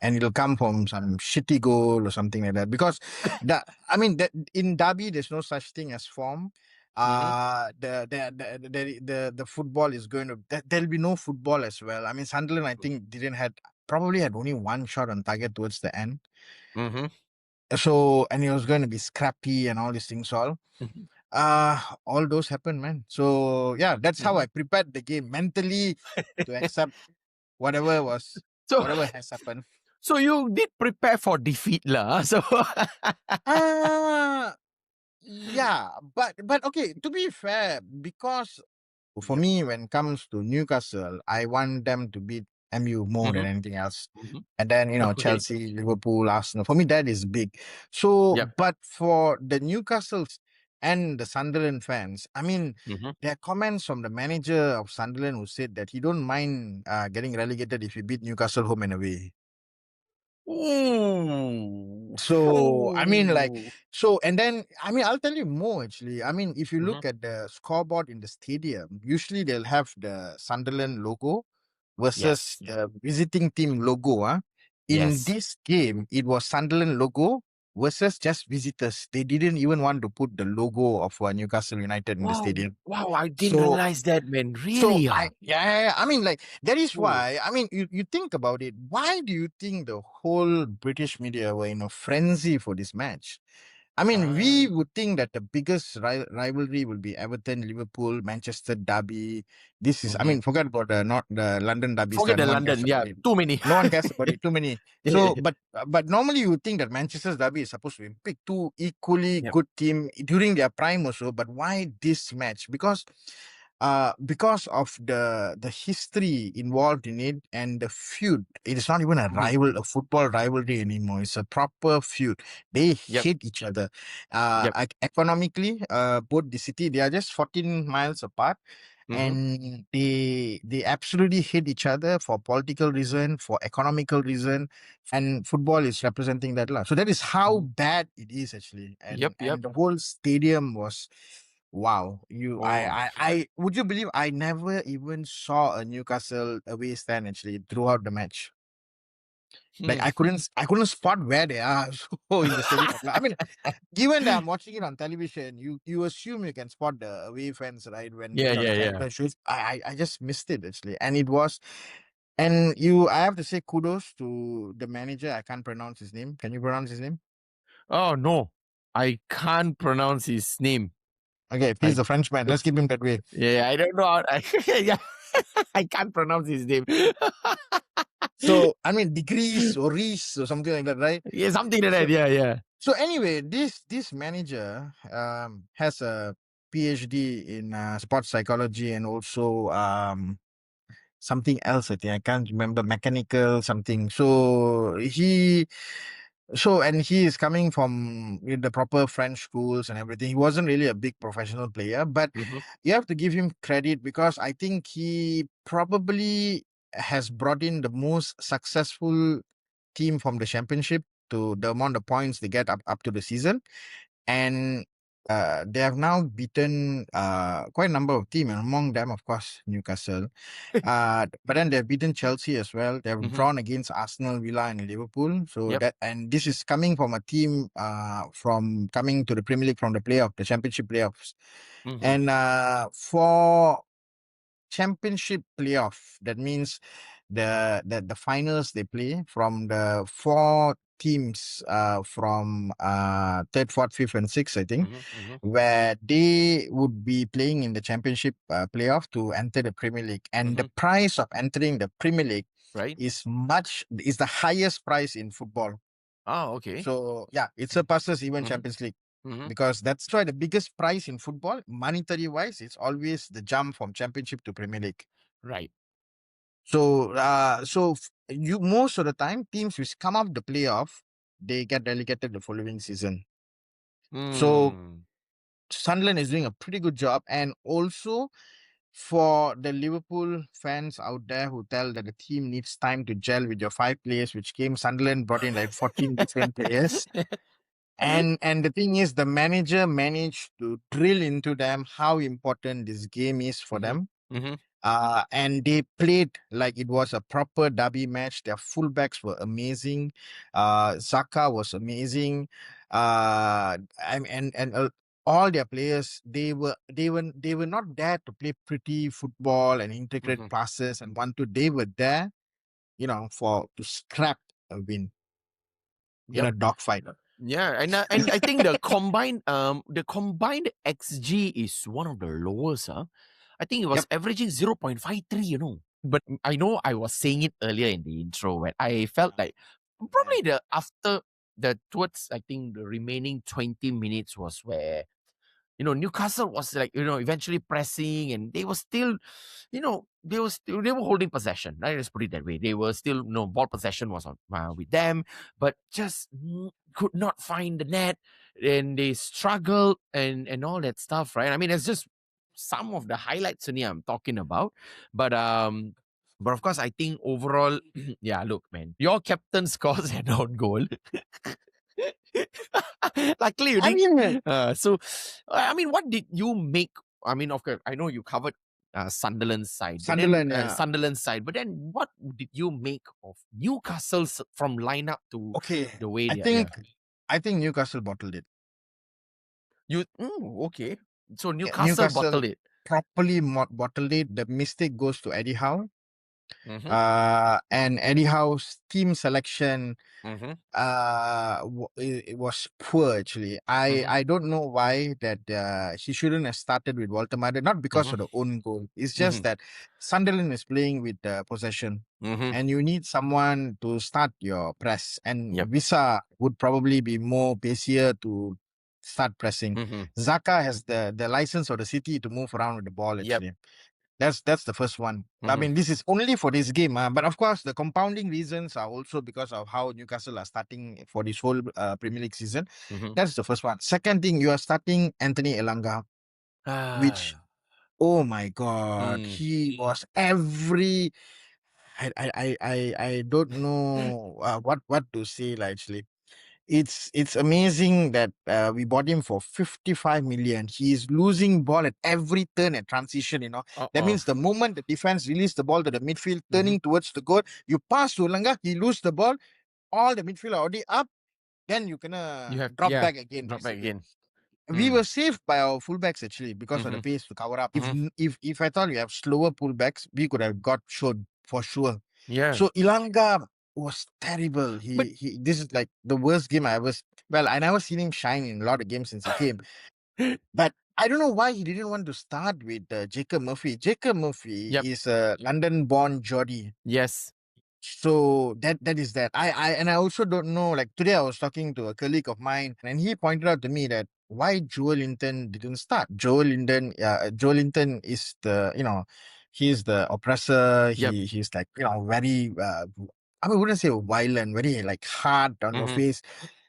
and it'll come from some shitty goal or something like that. Because that in Derby there's no such thing as form. The football is going to there'll be no football as well. I mean, Sunderland, I think, didn't had probably had only one shot on target towards the end. Mm-hmm. So, and it was going to be scrappy and all these things all. All those happened, man. So yeah, that's how I prepared the game mentally to accept whatever So, has happened. so you did prepare for defeat, lah. So, Uh yeah, but okay, to be fair, because for me, when it comes to Newcastle, I want them to beat MU more than anything else. And then, Okay. Chelsea, Liverpool, Arsenal. For me, that is big. So, Yep. but for the Newcastles and the Sunderland fans, I mean, there are comments from the manager of Sunderland who said that he don't mind getting relegated if he beat Newcastle home and away. Ooh. So, I mean, Ooh. and then, I mean, I'll tell you more actually. I mean, if you look at the scoreboard in the stadium, usually they'll have the Sunderland logo versus Yes. the visiting team logo. In Yes. this game, it was Sunderland logo versus just visitors. They didn't even want to put the logo of Newcastle United in the Wow. stadium. Wow. I didn't So, realize that, man. so Really? I mean, like that is Ooh. why. I mean, you think about it. Why do you think the whole British media were in a frenzy for this match? I mean, Ah. we would think that the biggest rivalry will be Everton, Liverpool, Manchester Derby. This is, I mean, forget about not the London Derby Forget stuff. the No one cares London. about Yeah. it. Too many. No one cares about it. Too many. So, but normally you would think that Manchester Derby is supposed to be big, two equally Yep. good team during their prime or so. But why this match? Because of the history involved in it and the feud. It is not even a football rivalry anymore. It's a proper feud. They Yep. hate each other. Yep. Economically, both the city, they are just 14 miles apart, and they absolutely hate each other for political reason, for economical reason, and football is representing that lah. So that is how bad it is actually, Yep. Yep. and the whole stadium was. Wow, Oh. I would you believe I never even saw a Newcastle away stand actually throughout the match. Like Hmm. I couldn't spot where they are so in the stadium. I mean, given that I'm watching it on television, you assume you can spot the away fans, right? When Yeah. based on Yeah. the Yeah. camera shows. I just missed it actually. And it was I have to say kudos to the manager. I can't pronounce his name. Can you pronounce his name? Oh no, I can't pronounce his name. Okay, he's I a Frenchman. Let's keep him that way. Yeah, I don't know. Yeah, I can't pronounce his name. So I mean degrees or Reese or something like that, right? Yeah, something like that. So Yeah, yeah. so anyway, this manager has a PhD in sports psychology and also something else. I think I can't remember, mechanical something. So So, and he is coming from the proper French schools and everything. He wasn't really a big professional player, but Mm-hmm. you have to give him credit because I think he probably has brought in the most successful team from the championship to the amount of points they get up to the season. And they have now beaten quite a number of teams, and among them, of course, Newcastle. But then they've beaten Chelsea as well. They've Mm-hmm. drawn against Arsenal, Villa, and Liverpool. So Yep. that, and this is coming from a team from coming to the Premier League from the playoff, the Championship playoffs. Mm-hmm. And for Championship playoff, that means the finals they play from the four teams from third, fourth, fifth, and sixth, I think, Mm-hmm. Mm-hmm. where they would be playing in the championship playoff to enter the Premier League. And Mm-hmm. the price of entering the Premier League Right. is the highest price in football. Oh, okay. So yeah, it surpasses even Mm-hmm. Champions League Mm-hmm. because that's why the biggest price in football, monetary wise, it's always the jump from championship to Premier League. Right. So, you most of the time teams which come up the playoff, they get relegated the following season. So Mm. Sunderland is doing a pretty good job, and also for the Liverpool fans out there who tell that the team needs time to gel with your five players, which came Sunderland brought in like 14 different players. And the thing is, the manager managed to drill into them how important this game is for Mm-hmm. them. Mm-hmm. And they played like it was a proper derby match. Their fullbacks were amazing. Zaka was amazing. And all their players they were not there to play pretty football and integrate Mm-hmm. passes and want to. They were there, for to scrap a win in Yep. a dogfight. Yeah, and I think the combined XG is one of the lowest. Huh? I think it was Yep. averaging 0.53. But I know I was saying it earlier in the intro when I felt like probably the after the towards I think the remaining 20 minutes was where Newcastle was like, eventually pressing and they were still, they were holding possession. Right? Let's put it that way. They were still, ball possession was on with them, but just could not find the net and they struggled and all that stuff. Right. I mean, it's just some of the highlights only I'm talking about, but of course, I think overall, yeah, look, man, your captain scores an own goal. Luckily, you I didn't. mean, I mean, what did you make? I mean, of course, I know you covered Sunderland's side, but then Sunderland, yeah. Sunderland's side, but then what did you make of Newcastle's from lineup to Okay. the way I they are? Yeah, think I think Newcastle bottled it. Okay. So Yeah, Newcastle Newcastle bottled it. properly bottled it. The mistake goes to Eddie Howe. Mm-hmm. And Eddie Howe's team selection Mm-hmm. it was poor actually. I Mm-hmm. I don't know why that he shouldn't have started with Walter Mada, not because of Mm-hmm. the own goal. It's just Mm-hmm. that Sunderland is playing with possession. Mm-hmm. And you need someone to start your press. And Yep. Visa would probably be more pacier to start pressing. Mm-hmm. Zaka has the license of the city to move around with the ball Yep. actually. That's the first one. I Mm-hmm. mean, this is only for this game, but of course, the compounding reasons are also because of how Newcastle are starting for this whole Premier League season. Mm-hmm. That's the first one. Second thing, you are starting Anthony Elanga, which, Ah. oh my God, Mm. he was every. I don't know what to say. Like, actually, it's amazing that we bought him for 55 million. He's losing ball at every turn and transition. That Uh-oh. means the moment the defense release the ball to the midfield, Mm-hmm. turning towards the goal, you pass to Langa, he lose the ball. All the midfield are already up. Then you can You have drop back again. drop back Basically, again. we Mm. were saved by our fullbacks actually because of the Mm-hmm. pace to cover up. If Mm-hmm. if I thought we have slower pullbacks, we could have got shown for sure. Yeah. So Ilanga was terrible. But He this is like the worst game I ever. Well, I never seen him shine in a lot of games since he came. But I don't know why he didn't want to start with Jacob Murphy. Jacob Murphy yep. is a London-born Geordie. Yes. So that is that. I also don't know. Like today, I was talking to a colleague of mine, and he pointed out to me that why Joel Linton didn't start. Joel Linton is he's the oppressor. Yep. He's like very I mean, I wouldn't say violent, very like hard on your Mm-hmm. face.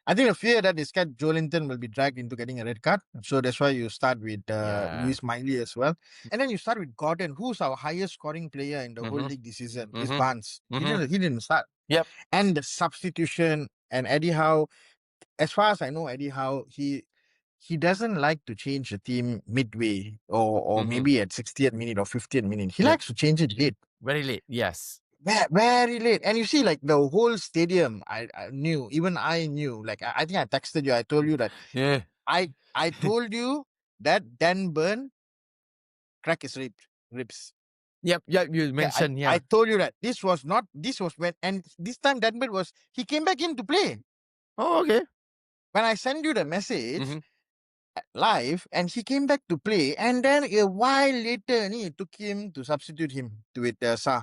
I think the fear that is scared Joelinton will be dragged into getting a red card. So that's why you start with Yeah. Luis Miley as well. And then you start with Gordon, who's our highest scoring player in the whole Mm-hmm. league this season, with Mm-hmm. Barnes. Mm-hmm. He didn't start. Yep. And the substitution and Eddie Howe, as far as I know, Eddie Howe, he doesn't like to change the team midway or Mm-hmm. maybe at 60th minute or 50th minute. He Yep. likes to change it late. Very late. Yes. Very late. And you see, like the whole stadium, I knew, even I knew, like I think I texted you, I told you that Yeah. I told you that Dan Burn crack his ribs. Yep. Yep. You Yeah, mentioned. I Yeah. told you that this was when, and this time Dan Burn he came back in to play. Oh, okay. When I sent you the message Mm-hmm. live, and he came back to play, and then a while later, it took him to substitute him to with Shah.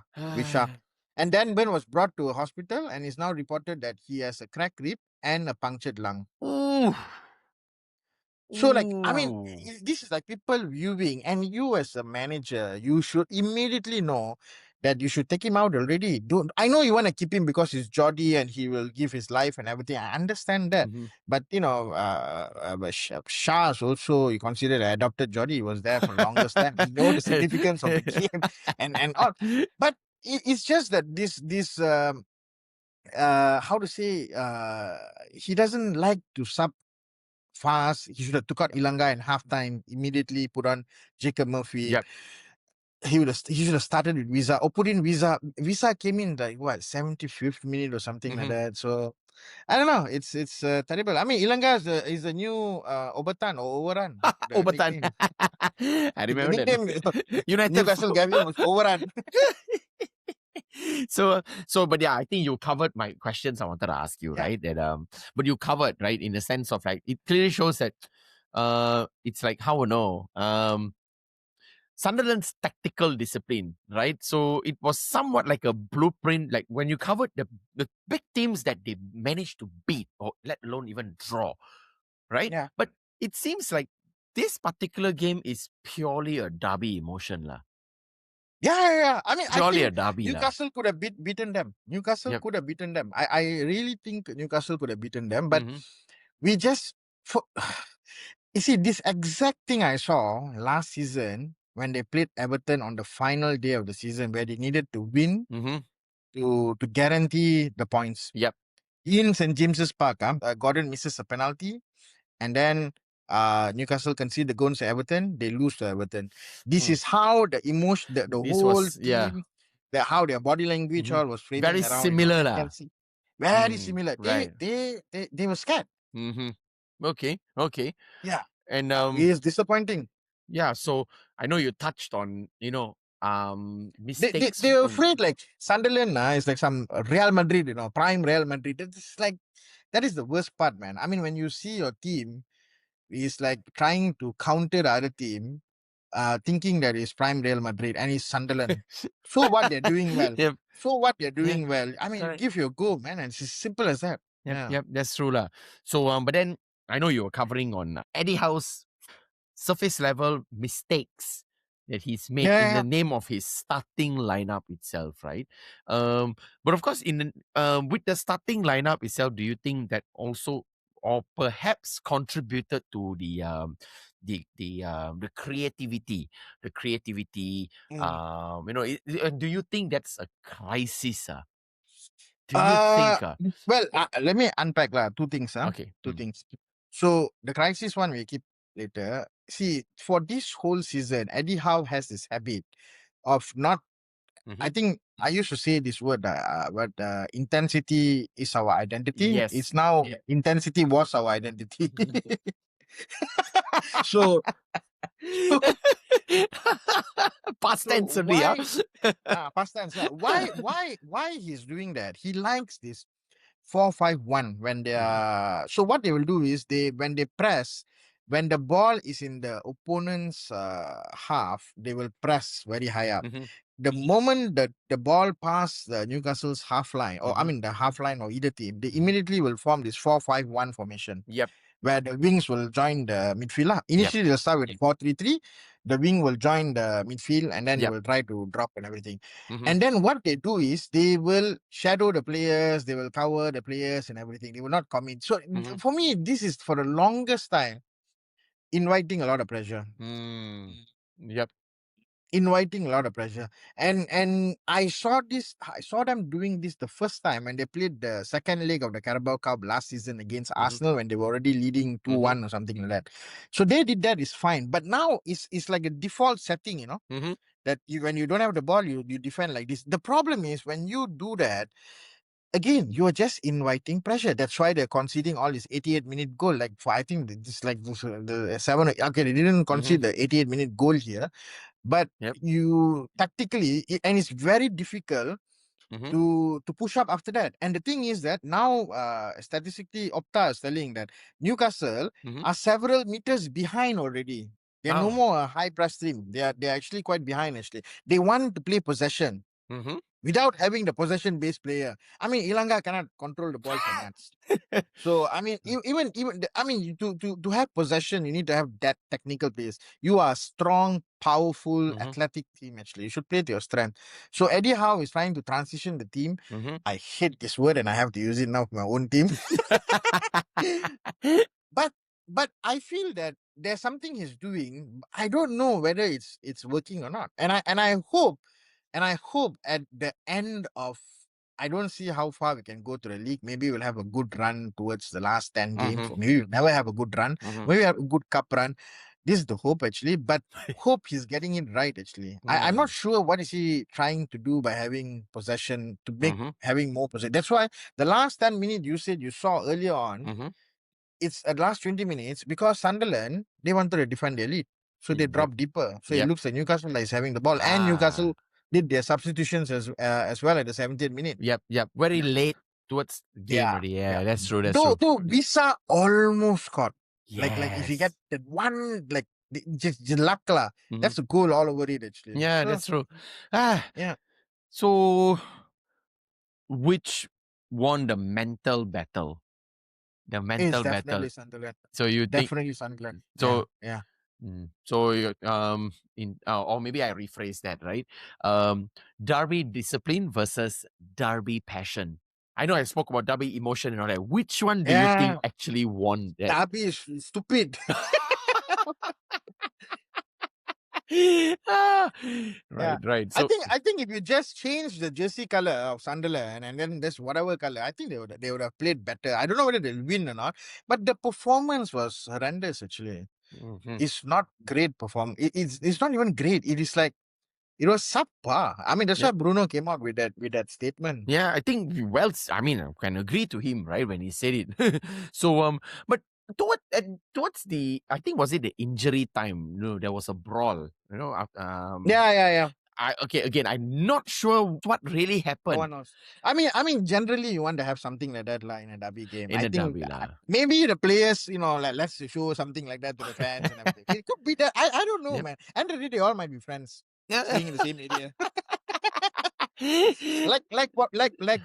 And then Ben was brought to a hospital and is now reported that he has a cracked rib and a punctured lung. Ooh. So, like, I mean, Ooh. this is like people viewing, and you as a manager, you should immediately know that you should take him out already. Don't I know you want to keep him because he's Geordie and he will give his life and everything. I understand that, Mm-hmm. but Shah's also you consider an adopted Geordie. He was there for the longest time. He know the significance of the game and all. But it's just that this how to say he doesn't like to sub fast. He should have took out Ilanga in halftime, immediately put on Jacob Murphy. Yep. He should have started with Visa or put in Visa. Visa came in like what 75th minute or something like Mm-hmm. that. So I don't know. It's terrible. I mean, Ilanga is the new Obertan or Overrun. The Obatan. nickname. I The remember nickname that. United. Newcastle gave him was Overrun. But yeah, I think you covered my questions I wanted to ask you, Yeah. right? That but you covered, right, in the sense of like it clearly shows that it's like how I know Sunderland's tactical discipline, right? So it was somewhat like a blueprint, like when you covered the big teams that they managed to beat or let alone even draw, right? Yeah. But it seems like this particular game is purely a derby emotion, lah. Yeah. I mean, I Purely a think derby, lah. Newcastle could have beaten them. Newcastle Yep. could have beaten them. I really think Newcastle could have beaten them, but Mm-hmm. we just you see this exact thing I saw last season when they played Everton on the final day of the season where they needed to win Mm-hmm. to guarantee the points. Yep. In St. James's Park, Gordon misses a penalty, and then Newcastle concede the goals to Everton. They lose to Everton. This is how the emotion, the This whole was team, how their body language all was very framing around. similar, You lah. can see very similar. Right. They were scared. Mm-hmm. Okay. Yeah, And it is disappointing. yeah, so I know you touched on, mistakes. They were afraid like Sunderland is like some Real Madrid, prime Real Madrid. It's like that is the worst part, man. I mean, when you see your team is like trying to counter the other team, thinking that it's prime Real Madrid and it's Sunderland. So what they're doing well. Yep. So what they're Yeah. doing well. I mean, Correct. give your go, man. And it's as simple as that. Yep, that's true, lah. So but then I know you were covering on Eddie Howe's surface level mistakes that he's made in Yeah. the name of his starting lineup itself, right? But of course, with the starting lineup itself, do you think that also, or perhaps contributed to the creativity, do you think that's a crisis? Do you think? Well, let me unpack two things. Okay. Two things. So the crisis one we keep later. See, for this whole season, Eddie Howe has this habit of not. I think I used to say this word, but intensity is our identity. Yes. It's now intensity was our identity. so Past tense, why? Past tense. Why he's doing that? He likes this 4-5-1 when they are. So what they will do is when they press, when the ball is in the opponent's half, they will press very high up. The moment that the ball pass the Newcastle's half line, or I mean the half line or either team, they immediately will form this 4-5-1 formation. Yep. where the wings will join the midfield. Lah. Initially, they'll start with 4-3-3. The wing will join the midfield and then they Yep. will try to drop and everything. Mhm. And then what they do is they will shadow the players, they will cover the players and everything. They will not commit. So Mhm. for me, this is for the longest time inviting a lot of pressure. Yep. Inviting a lot of pressure. And I saw them doing this the first time when they played the second leg of the Carabao Cup last season against Arsenal when they were already leading 2-1 or something like that. So they did that is fine. But now it's like a default setting, that when you don't have the ball, you defend like this. The problem is when you do that, again, you are just inviting pressure. That's why they're conceding all this 88-minute goal. Like for I think this like the seven. Okay, they didn't concede the 88-minute goal here, but Yep. you tactically, and it's very difficult to push up after that. And the thing is that now, statistically, Opta is telling that Newcastle are several meters behind already. They're no Oh. more a high press team. They're actually quite behind. Actually, they want to play possession without having the possession-based player. I mean, Ilanga cannot control the ball for nuts. So I mean, to have possession, you need to have that technical pace. You are a strong, powerful, athletic team. Actually, you should play to your strength. So Eddie Howe is trying to transition the team. I hate this word, and I have to use it now for my own team. but I feel that there's something he's doing. I don't know whether it's working or not. And I hope at the end of, I don't see how far we can go to the league. Maybe we'll have a good run towards the last 10 games, or maybe we'll never have a good run. Maybe have a good cup run. This is the hope, actually, but hope he's getting it right, actually. I'm not sure what is he trying to do by having possession to make having more possession. That's why the last 10 minutes you said you saw earlier on, it's at last 20 minutes because Sunderland, they wanted to defend their lead. So they Yep. dropped deeper. So it looks like Newcastle is having the ball. And Ah. Newcastle did their substitutions as well at the 70th minute. Yep. Very late towards the game already. Yeah, that's true. That's true. Though Visa almost scored. Like if you get Yes. that one, like just luck lah. That's a goal all over it, actually. Yeah, So, that's true. Ah. yeah, So which won the mental battle? The it's mental battle. definitely Sunderland. So you think Definitely Sunderland. so? Yeah. So in or maybe I rephrase that, right? Derby discipline versus Derby passion. I know I spoke about Derby emotion and all that. Which one do you think Yeah. actually won that? Derby is stupid. Ah, Yeah. right. So I think if you just change the jersey color of Sunderland and then this whatever color, I think they would have played better. I don't know whether they'll win or not, but the performance was horrendous. Actually, it's not great it's not even great. It is like it was subpar. I mean, that's why yep. Bruno came out with that statement. Yeah, I think I mean, I can agree to him, right, when he said it. So but towards the, I think, was it the injury time? There was a brawl. Yeah. Okay, again, I'm not sure what really No happened one knows. I mean, generally you want to have something like that in a derby game. in I the think derby, lah. maybe the players, like let's show something like that to the fans and everything. It could be that. I don't know, Yep. man. And really, they all might be friends, staying in the same area. like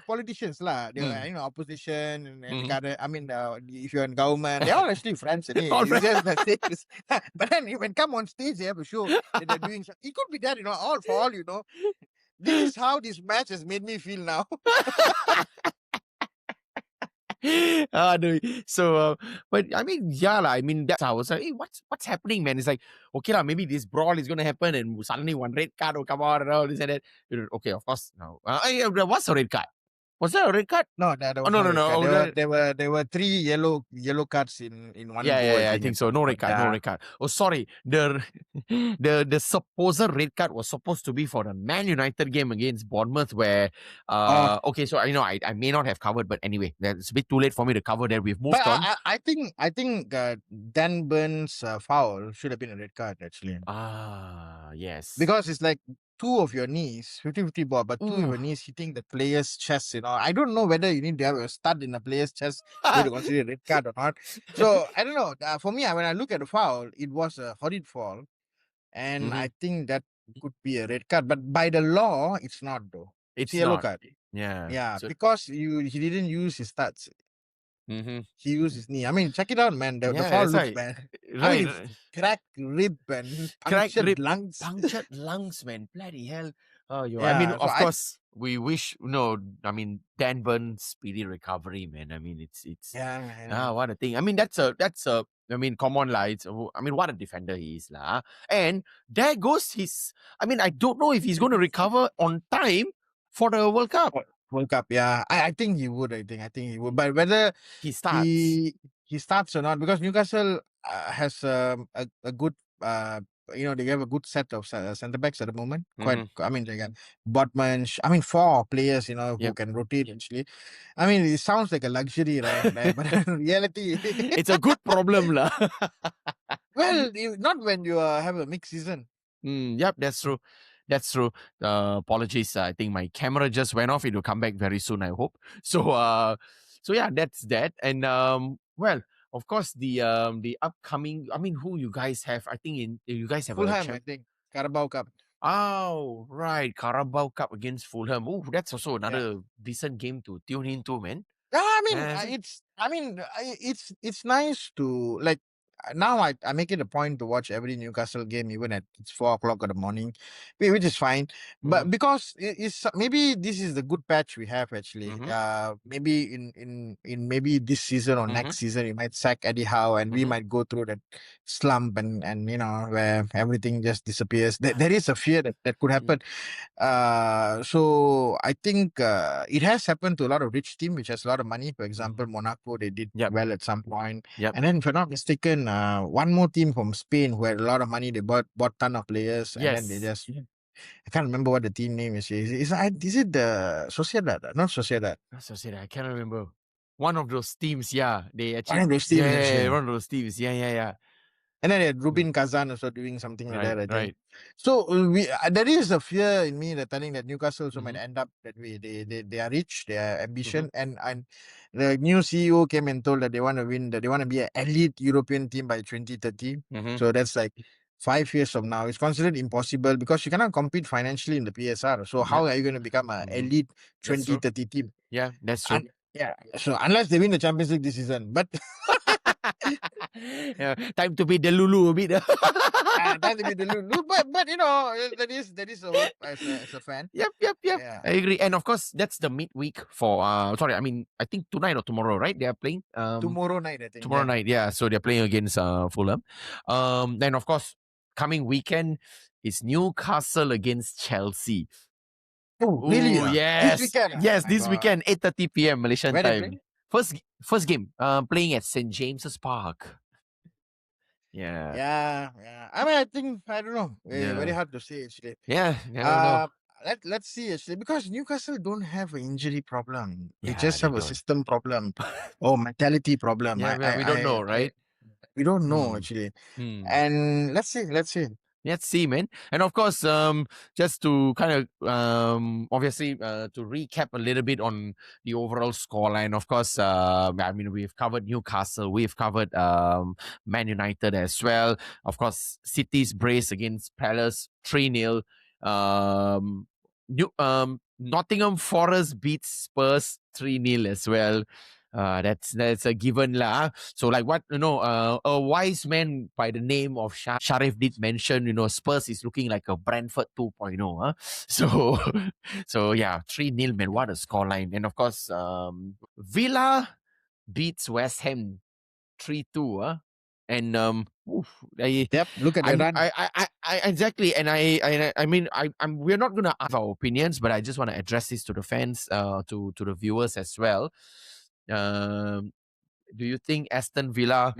politicians lah. They were, opposition and I mean, if you're in government, they're all actually friends. All It's just the status. But then when come on stage, they have to show that they're doing something. It could be that, all for all, This is how this match has made me feel now. So, but I mean, yeah, lah. I mean, that's how I was like, hey, what's happening, man? It's like, okay, lah, maybe this brawl is gonna happen, and suddenly one red card will come out and all this and that. Okay, of course, no. There was a red card. Was there a red card? No, there was no, no red no. card. There were 3 yellow cards in one go. Yeah, I think so. No red card, no red card. Oh, sorry. The supposed red card was supposed to be for the Man United game against Bournemouth, where okay, so I may not have covered, but anyway, it's a bit too late for me to cover that. We've moved But on. I think Dan Burns' foul should have been a red card, actually. Yes. Because it's like 2 of your knees, 50-50 ball, but 2 of your knees hitting the player's chest, I don't know whether you need to have a stud in the player's chest for you to consider a red card or not. So, I don't know. For me, when I look at the foul, it was a horrid foul. And I think that could be a red card. But by the law, it's not, though. It's a yellow not. card. Yeah. Yeah, So, because he didn't use his stats. Mm-hmm. He used his knee. I mean, check it out, man. The Yeah, fall that's looks right. bad. I mean, Right. it's cracked rib and Cracked punctured rib, lungs. punctured lungs, man. Bloody hell. Oh, yo. I mean, Yeah. So of I course, we wish, no, I mean, Dan Burn's speedy recovery, man. I mean, yeah. what a thing. I mean, I mean, come on, lah. I mean, what a defender he is, lah. And there goes I mean, I don't know if he's going to recover on time for the World Cup. World Cup, yeah. I think he would. I think he would. But whether He starts. he starts or not, because Newcastle has a good they have a good set of centre backs at the moment. Quite. Mm-hmm. I mean, they got Botman. I mean, four players. Who Yep. can rotate actually. I mean, it sounds like a luxury, right? But in reality, It's a good problem, lah. well, not when you have a mixed season. Yep, that's true. That's true. Apologies. I think my camera just went off. It will come back very soon, I hope. So yeah, that's that. And well, of course, the upcoming. I mean, who you guys have? I think you guys have a Fulham, I champ. think. Carabao Cup. Oh, right, Carabao Cup against Fulham. Oh, that's also Yeah. another decent game to tune into, man. Yeah, I mean, Yeah. it's nice to like now I make it a point to watch every Newcastle game, even at it's 4 o'clock in the morning, which is fine. Mm-hmm. But because it's maybe this is the good patch we have actually. Mm-hmm. Maybe in maybe this season or Mm-hmm. next season, we might sack Eddie Howe, and we Mm-hmm. might go through that slump and where everything just disappears. There is a fear that could happen. So I think it has happened to a lot of rich team which has a lot of money. For example, Monaco, they did Yep. well at some point. Yep. And then, if I'm not mistaken, one more team from Spain who had a lot of money, they bought ton of players, and then they Yes. just I can't remember what the team name is. Is it the Sociedad? Not Sociedad. That's what I said. I can't remember. One of those teams, yeah. They actually, One of those teams actually. one of those teams. Yeah. And then Rubin Kazan also doing something like Right, that, I think. right. So there is a fear in me that telling that Newcastle also might end up that way. They are rich, they are ambition, and the new CEO came and told that they want to win, that they want to be an elite European team by 2030. So that's like 5 years from now. It's considered impossible because you cannot compete financially in the PSR. So how are you going to become an elite That's true. 2030 team? Yeah, that's true. Yeah. So unless they win the Champions League this season, but Yeah, time to be the Lulu a bit. that will be the Lulu. But that is a hope as a fan. Yep. Yeah. I agree. And of course, that's the midweek for sorry, I mean, I think tonight or tomorrow, right? They are playing Tomorrow night, I think. tomorrow night. Yeah, so they're playing against Fulham. Then of course, coming weekend is Newcastle against Chelsea. Oh, really? Oh, yes. This weekend? Yes, Oh my this God. weekend, 8:30 p.m. Malaysian Where they time. play? First game, playing at St. James's Park. Yeah. Yeah. I mean, I don't know. Very Yeah. hard to say actually. Yeah, I don't know. Let's see actually, because Newcastle don't have an injury problem. They Yeah, just they have a don't. system problem or mentality problem. Yeah, we don't know, right? We don't know actually. And let's see. Let's see, man. And of course, just to kind of obviously to recap a little bit on the overall scoreline. Of course, I mean, we've covered Newcastle, we've covered Man United as well. Of course, City's brace against Palace 3-0. Nottingham Forest beats Spurs 3-0 as well. That's a given lah. So like what a wise man by the name of Sharif did mention, Spurs is looking like a Brentford 2.0. Huh? So yeah, 3-0, man. What a scoreline. And of course, Villa beats West Ham 3-2. And Yep. Look at the run. I exactly, and I mean, we're not gonna have our opinions, but I just want to address this to the fans, to the viewers as well. Do you think Aston Villa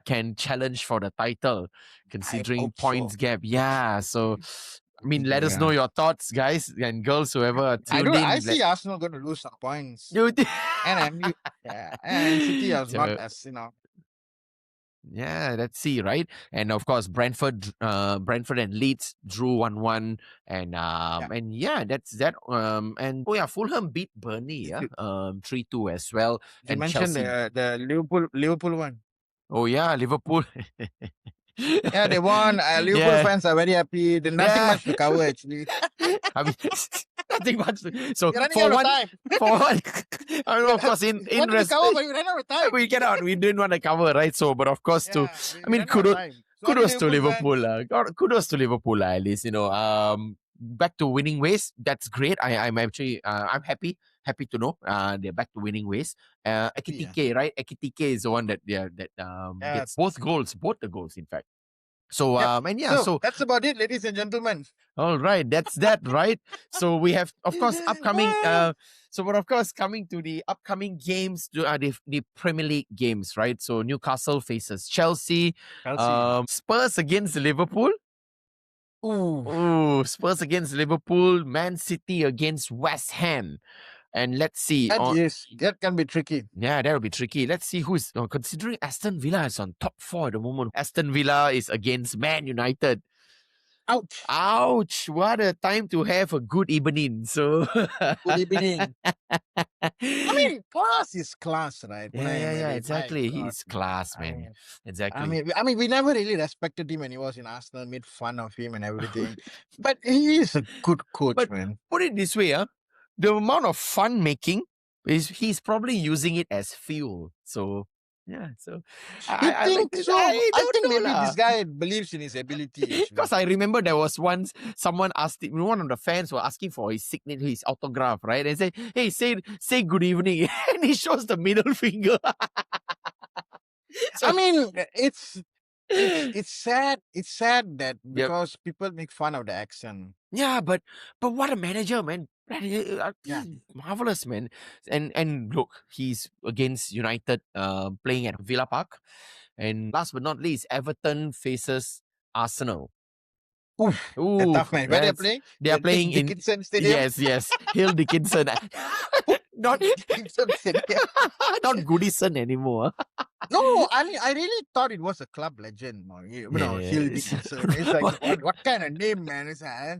can challenge for the title, considering hope points so. gap? Yeah, so I mean, let us know your thoughts, guys and girls, whoever are tuned in. I see Arsenal going to lose some points. You think? And City is not as Yeah, let's see, right? And of course, Brentford and Leeds drew 1-1, and yeah, that's that. And Fulham beat Burnley, 3-2 as well. You and mentioned Chelsea. the Liverpool one. Oh yeah, Liverpool. Yeah, they won. Liverpool Yeah. fans are very happy. There's nothing much to cover actually. I mean, nothing much. So You're running for out of one, time. for one, I mean, of course, in Wanted to cover, respect, but you ran out of time. we cannot. We didn't want to cover, right? So, but of course, to Yeah, I we mean, ran out of time. Sorry, kudos to Liverpool Liverpool. fans. Kudos to Liverpool, at least. Back to winning ways. That's great. I'm actually I'm happy to know they're back to winning ways. Yeah. Ekitike, right? Ekitike is the one that Yeah. gets both the goals, in fact. So Yep. and yeah, So so that's about it, ladies and gentlemen. all right, that's that, right? So we have, of course, upcoming. Ah, But of course, coming to the upcoming games, the Premier League games, right? So Newcastle faces Chelsea, Chelsea. Spurs against Liverpool. Ooh. Ooh, Spurs against Liverpool, Man City against West Ham, and let's see. That can be tricky. Yeah, that'll be tricky. Let's see who's considering Aston Villa is on top 4 at the moment. Aston Villa is against Man United. Ouch. Ouch! What a time to have a good evening. So, Good evening. I mean, class is class, right? yeah, My exactly. God, He's class, I man. mean, Exactly. we never really respected him when he was in Arsenal. Made fun of him and everything, but he is a good coach, But man. put it this way, the amount of fun making is he's probably using it as fuel. So yeah, so You I like think this. so? I I don't think know maybe lah. this guy believes in his ability. Actually, Because I remember there was once someone asked him, one of the fans were asking for his signature, his autograph, right? And say, hey, say good evening. And he shows the middle finger. So I mean, it's sad. It's sad that yep. because people make fun of the accent. Yeah, but what a manager, man. Yeah. He's marvelous, man. And look, he's against United playing at Villa Park. And last but not least, Everton faces Arsenal. Oof, a Ooh, tough man. Where they're playing? they are The playing in Dickinson Stadium. yes, Hill Dickinson. Not Dickinson Stadium. not Goodison anymore. No, I mean, I really thought it was a club legend. Hill Yes. Dickinson. It's like, what kind of name, man?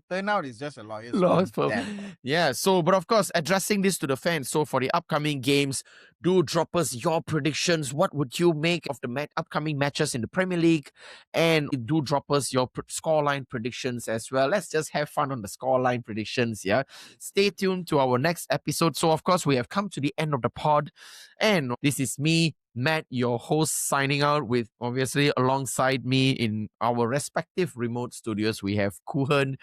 Turn out it's just a lawyer's Lost firm. for Damn. yeah. So, but of course, addressing this to the fans. So, for the upcoming games, do drop us your predictions. What would you make of the upcoming matches in the Premier League? And do drop us your scoreline predictions as well. Let's just have fun on the scoreline predictions. Yeah. Stay tuned to our next episode. So, of course, we have come to the end of the pod, and this is me, Matt, your host, signing out with obviously alongside me in our respective remote studios. We have Kuhan,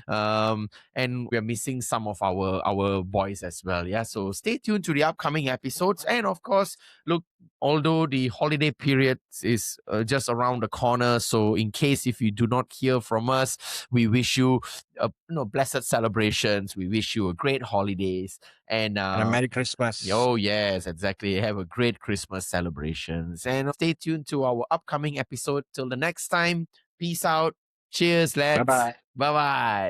and we're missing some of our boys as well. Yeah, so stay tuned to the upcoming episodes, and of course, look. Although the holiday period is just around the corner, so in case if you do not hear from us, we wish you, blessed celebrations. We wish you a great holidays and And a Merry Christmas. oh, yes, exactly. Have a great Christmas celebrations. And stay tuned to our upcoming episode. Till the next time, peace out. Cheers, lads. Bye-bye. Bye bye.